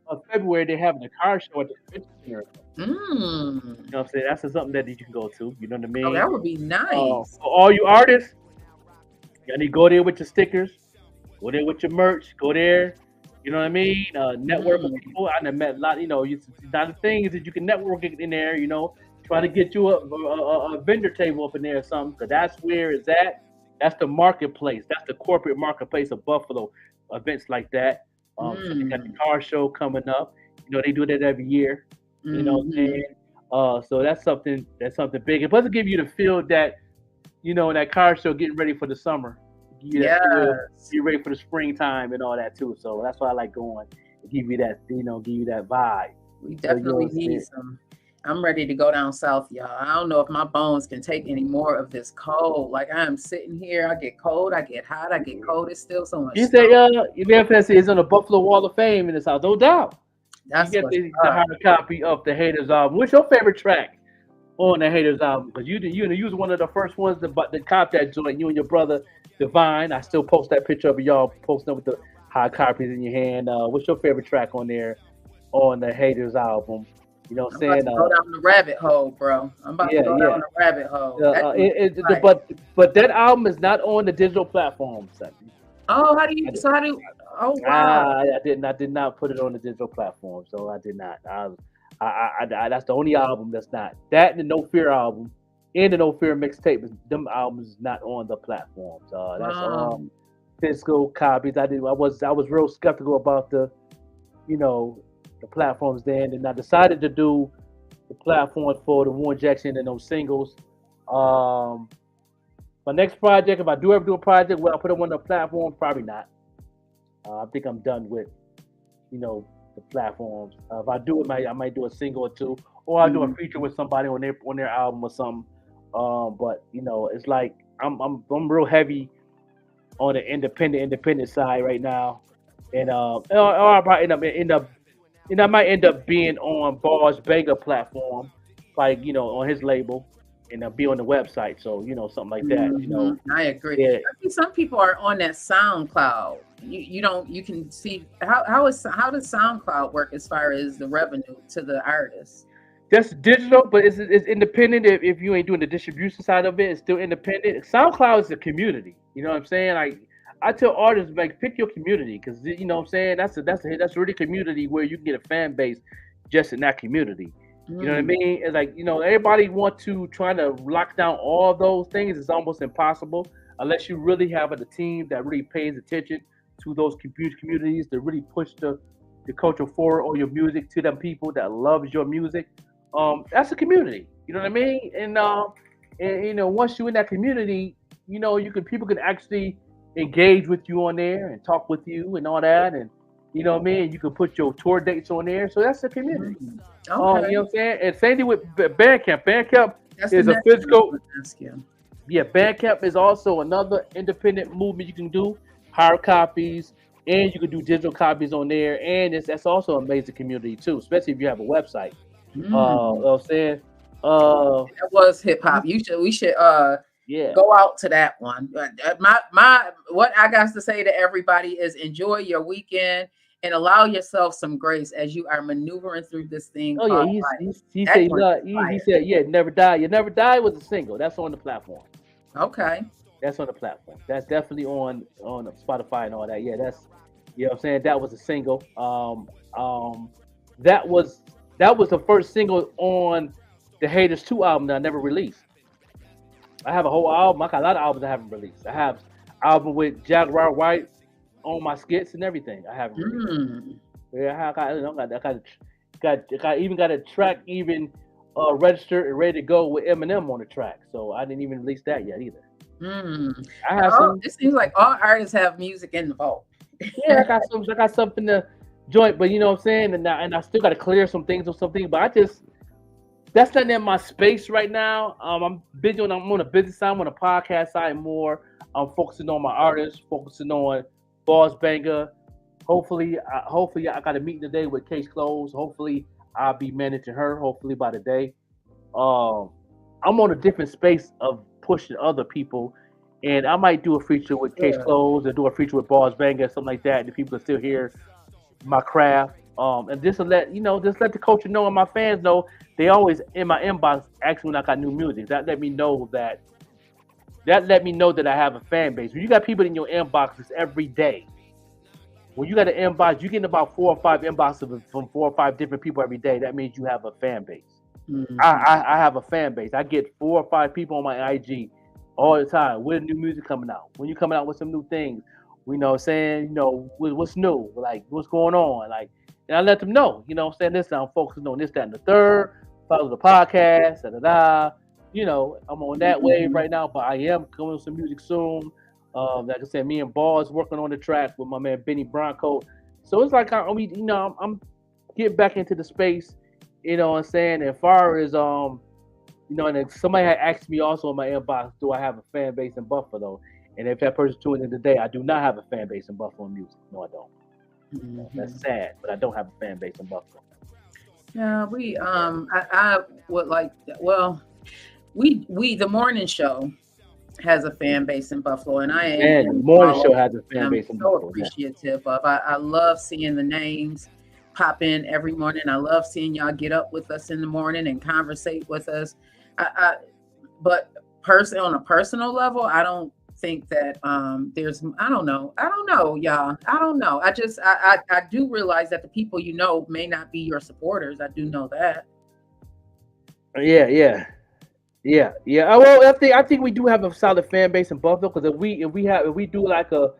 of February, they're having a car show at the convention center. You know what I'm saying? That's something that you can go to. You know what I mean? Oh, that would be nice. For all you artists, y'all need to go there with your stickers. Go there with your merch. Go there. You know what I mean? Network with people. I done met a lot. The thing is that you can network in there. Try to get you a vendor table up in there or something. Because that's where it's at. That's the marketplace. That's the corporate marketplace of Buffalo. Events like that. So they got the car show coming up. They do that every year. You know what I'm saying? So that's something big. And plus, it give you the feel that, that car show getting ready for the summer. give you that feel, be ready for the springtime and all that too. So that's why I like going to give you that, give you that vibe. We definitely need some. I'm ready to go down south, y'all. I don't know if my bones can take any more of this cold. Like I am sitting here, I get cold, I get hot, I get cold. It's still so much. You say your manifest is on the Buffalo Wall of Fame in this house, no doubt. That's you get the hard copy of the Haters album. What's your favorite track on the Haters album? Because you was one of the first ones to cop that joint. You and your brother Divine. I still post that picture of y'all posting with the hard copies in your hand. What's your favorite track on there on the Haters album? You know what I'm saying? Go down the rabbit hole, bro. I'm about to go down the rabbit hole. But that album is not on the digital platforms. Oh, oh wow. I did not put it on the digital platform, so I did not. I that's the only album that's not. That and the No Fear album and the No Fear mixtape, them albums is not on the platforms. That's physical copies. I was real skeptical about the platforms then, and I decided to do the platforms for the Warren Jackson and those singles. My next project, if I do ever do a project, will I put it on the platform? Probably not. I think I'm done with, the platforms. If I do it, I might do a single or two, or I'll do a feature with somebody on their album or something. But it's like I'm real heavy on the independent side right now, and or I probably I might end up being on Bars Banger platform, like on his label, and be on the website. So something like that. I agree. Yeah. I think some people are on that SoundCloud. You can see how does SoundCloud work as far as the revenue to the artist? That's digital, but it's independent. If you ain't doing the distribution side of it, it's still independent. SoundCloud is a community. You know what I'm saying? Like I tell artists, like, pick your community, because you know what I'm saying. That's really community where you can get a fan base just in that community. You know what I mean? It's like everybody want to try to lock down all those things. It's almost impossible unless you really have a team that really pays attention to those communities to really push the culture forward or your music to them people that loves your music. That's a community. You know what I mean? And once you're in that community, people can actually engage with you on there and talk with you and all that, and you know what I mean. You can put your tour dates on there, so that's a community. Okay. You know what I'm saying? And same thing with Bandcamp. Bandcamp is a physical. Yeah, Bandcamp is also another independent movement you can do. Hard copies, and you can do digital copies on there, and that's also an amazing community too, especially if you have a website. You know what I'm saying? That was hip hop. We should go out to that one. What I got to say to everybody is enjoy your weekend and allow yourself some grace as you are maneuvering through this thing. Oh yeah, he said yeah, Never Die. You Never Die was a single. That's on the platform. Okay. That's on the platform. That's definitely on Spotify and all that. Yeah, that's what I'm saying. That was a single. That was the first single on the Haters 2 album that I never released. I have a whole album. I got a lot of albums I haven't released. I have album with Jaguar White on my skits and everything. I haven't released. Yeah, I even got a track registered and ready to go with Eminem on the track. So I didn't even release that yet either. I have it seems like all artists have music in the vault. Yeah, I got something to joint, but you know what I'm saying, and I still got to clear some things or something. But that's not in my space right now. I'm busy I'm on the business side, I'm on the podcast side more. I'm focusing on my artists, focusing on Boss Banger. Hopefully I got a meeting today with Case Close. Hopefully I'll be managing her. Hopefully by the day. I'm on a different space of pushing other people, and I might do a feature with Case Close or do a feature with Boss Banger, something like that. And the people still hear my craft. And just to let the culture know and my fans know, they always in my inbox ask me when I got new music. That let me know that I have a fan base. When you got people in your inboxes every day, when you got an inbox, you're getting about 4 or 5 inboxes from 4 or 5 different people every day. That means you have a fan base. I have a fan base. I get 4 or 5 people on my IG all the time. When new music coming out? When you coming out with some new things? You know what I'm saying? What's new? Like, what's going on? Like, and I let them know, you know what I'm saying? This I'm focusing on this, that, and the third. Follow the podcast, I'm on that wave right now, but I am coming with some music soon. Like I said, me and Ball's working on the track with my man Benny Bronco. So it's like I'm getting back into the space. You know what I'm saying? As far as and then somebody had asked me also in my inbox, do I have a fan base in Buffalo? And if that person tuned in today, I do not have a fan base in Buffalo music. No, I don't. That's sad, but I don't have a fan base in Buffalo. Yeah, I would like, well, we the morning show has a fan base in Buffalo, and I am. And the morning show has a fan base in so Buffalo. Appreciative of. I love seeing the names pop in every morning. I love seeing y'all get up with us in the morning and conversate with us. But on a personal level, I don't think that there's I don't know y'all. I don't know. I do realize that the people may not be your supporters. I do know that. Yeah. Well, I think we do have a solid fan base in Buffalo, because if we do like a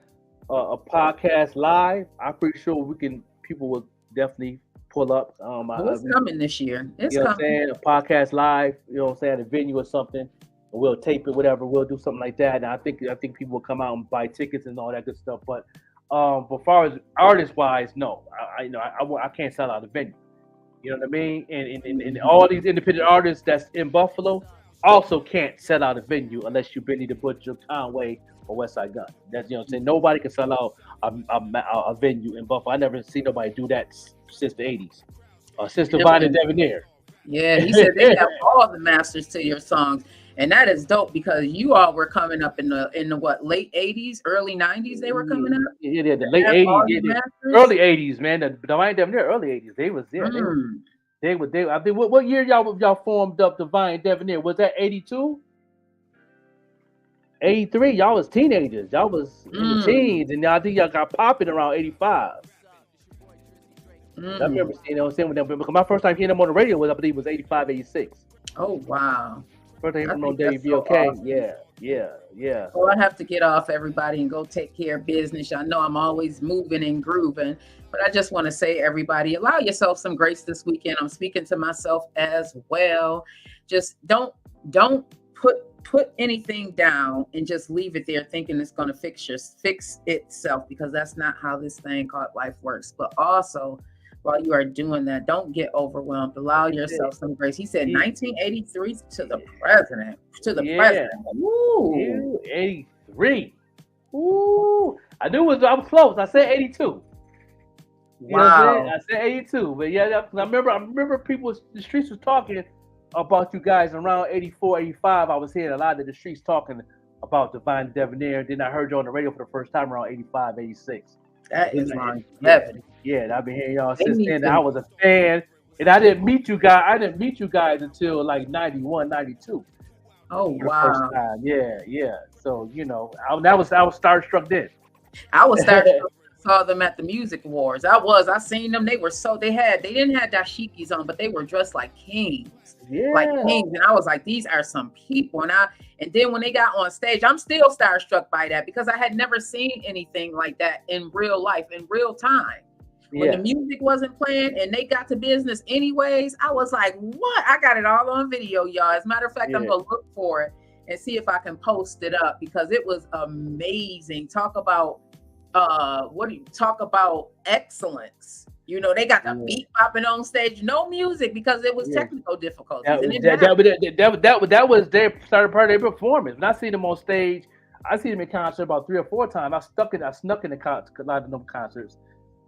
podcast live, I'm pretty sure people will definitely pull up. It's coming this year. It's coming. What I'm saying? A podcast live, what I'm saying, at a venue or something. And we'll tape it, whatever. We'll do something like that. And I think people will come out and buy tickets and all that good stuff. But as far as artist wise, no, I can't sell out a venue. You know what I mean? And all these independent artists that's in Buffalo also can't sell out a venue unless you're Benny the Butcher, Conway, or Westside Gun. That's what I'm saying. Nobody can sell out a venue in Buffalo. I never seen nobody do that since the 80s. Since Divine and Debonair. Yeah, he said they have all the masters to your songs. And that is dope, because you all were coming up in the what, late 80s, early 90s they were coming up? Yeah, the late 80s, early 80s, man. The Divine Debonair, early 80s. They was there. They I think what year y'all formed up Divine Debonair? Was that 82? 83, y'all was teenagers. Y'all was in the teens, and I think y'all got popping around 85. I remember seeing with them, because my first time hearing them on the radio was, I believe, was 85, 86. Oh, wow. First time on WBOK. Awesome. Yeah. Well, I have to get off, everybody, and go take care of business. I know I'm always moving and grooving, but I just want to say, everybody, allow yourself some grace this weekend. I'm speaking to myself as well. Just don't put anything down and just leave it there thinking it's going to fix itself, because that's not how this thing called life works. But also, while you are doing that, don't get overwhelmed. Allow yourself some grace. He said 1983 to the president. President. Woo. 83. Ooh. I was close. I said 82. Wow. I said 82. But yeah, I remember people, the streets was talking about you guys around 84, 85. I was hearing a lot of the streets talking about Divine Debonair. Then I heard you on the radio for the first time around 85, 86. That is longevity. Yeah, I've been hearing y'all since then. I was a fan, and I didn't meet you guys until like 91, 92. Oh, wow. First time. Yeah. So, I was starstruck then. I was starstruck. Saw them at the music awards. I seen them. They didn't have dashikis on, but they were dressed like kings. Yeah. Like kings. And I was like, these are some people. And then when they got on stage, I'm still starstruck by that, because I had never seen anything like that in real life, in real time. When the music wasn't playing and they got to business anyways, I was like, what? I got it all on video, y'all. As a matter of fact, I'm going to look for it and see if I can post it up, because it was amazing. Talk about excellence. They got the beat popping on stage, no music, because it was technical difficulties. That was their started part of their performance. When I see them on stage, I see them in concert about 3 or 4 times. I snuck in a lot of them concerts.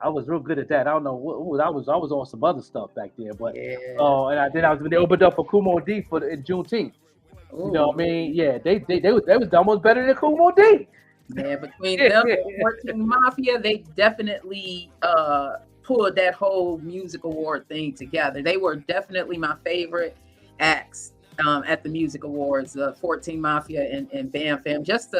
I was real good at that. I don't know what I was on some other stuff back there, but when they opened up for Kumo D in Juneteenth. Ooh. You know what I mean? Yeah, they was almost better than Kumo D. Yeah, between them and 14 Mafia, they definitely pulled that whole music award thing together. They were definitely my favorite acts at the music awards, 14 Mafia and Bam Fam. Just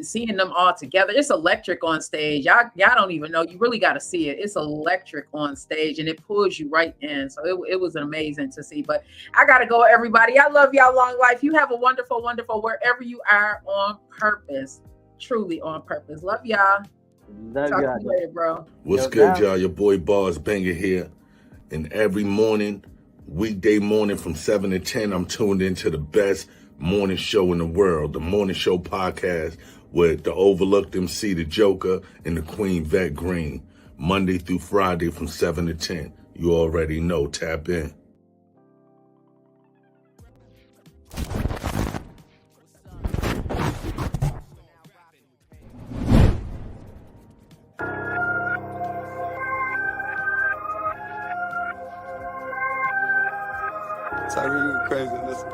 seeing them all together. It's electric on stage. Y'all don't even know. You really got to see it. It's electric on stage, and it pulls you right in. So it was amazing to see. But I got to go, everybody. I love y'all. Long life. You have a wonderful, wonderful, wherever you are, on purpose. Truly on purpose. Love y'all. Talk to you later, bro. What's good, y'all? Your boy Bars Banger here. And every morning, weekday morning from 7 to 10, I'm tuned into the best morning show in the world, the morning show podcast with the overlooked MC, the Joker, and the Queen Vette Green. Monday through Friday from 7 to 10. You already know. Tap in. Tyree, you crazy. Listen.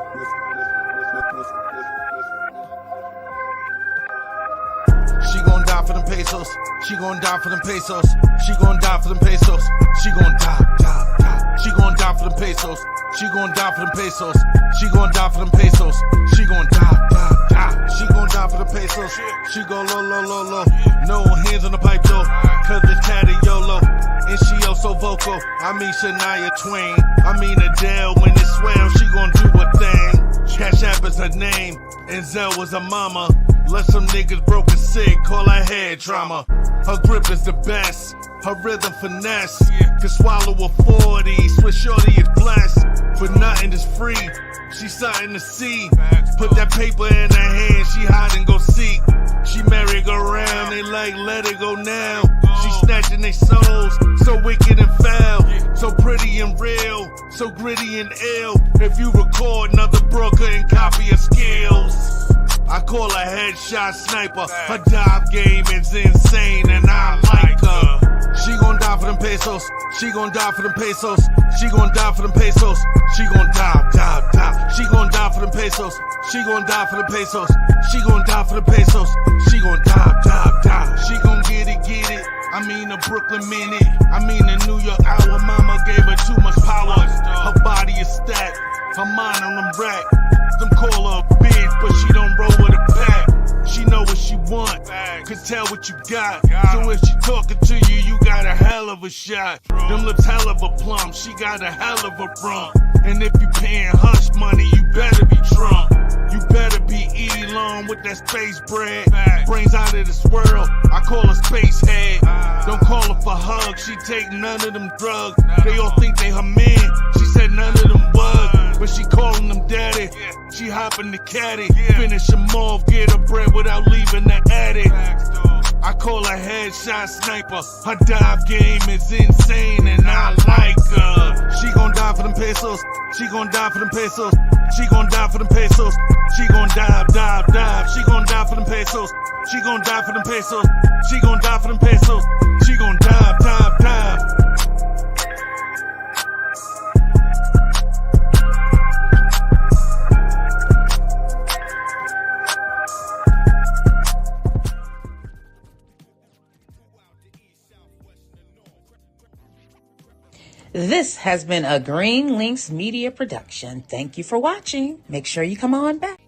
She gon' die for them pesos. She gon' die for them pesos. She gon' die for them pesos. She gon' die. She gon' die for them pesos. She gon' die for them pesos. She gon' die for them pesos. She gon' die. She gon' die for the pesos. She go low. No hands on the pipe though, cause it's tatty YOLO. And she so vocal. I mean Shania Twain. I mean Adele when it swell. She gon' do a thing. Cash App is her name. And Zell was her mama. Let some niggas broken sick, call her head trauma. Her grip is the best. Her rhythm finesse. Can swallow a 40. Swiss shorty is blessed. But nothing is free. She something to see. Put that paper in her hand. She hide and go seek. She merry-go-round. They like let it go now. She snatching their souls. So wicked and foul. So pretty and real. So gritty and ill. If you record another broker and copy her skills. I call her headshot sniper. Her dive game is insane and I like her. She gon' die for them pesos. She gon' die for them pesos. She gon' die for them pesos. She gon' die. She gon' die for them pesos. She gon' die for them pesos. She gon' die for the pesos. She gon' die. She gon' get it. I mean a Brooklyn minute. I mean a New York hour. Mama gave her too much power. Her body is stacked. Her mind on them rack. Them call her a bitch, but she don't roll with a pack. She know what she want, can tell what you got. So if she talking to you, you got a hell of a shot. Them lips hell of a plum, she got a hell of a rump. And if you paying hush money, you better be Trump. You better be Elon with that space bread. Brains out of this world, I call her space head. Don't call her for hugs, she take none of them drugs. They all think they her man, she said none of them was. But she calling them daddy, she hopping the caddy. Finish them off, get her bread without leaving the attic. I call her headshot sniper. Her dive game is insane and I like her. She gon' die for them pesos. She gon' die for them pesos. She gon' die for them pesos. She gon' dive. She gon' die for them pesos. She gon' die for them pesos. She gon' die for them pesos. She gon' dive. This has been a Green Links Media production. Thank you for watching. Make sure you come on back.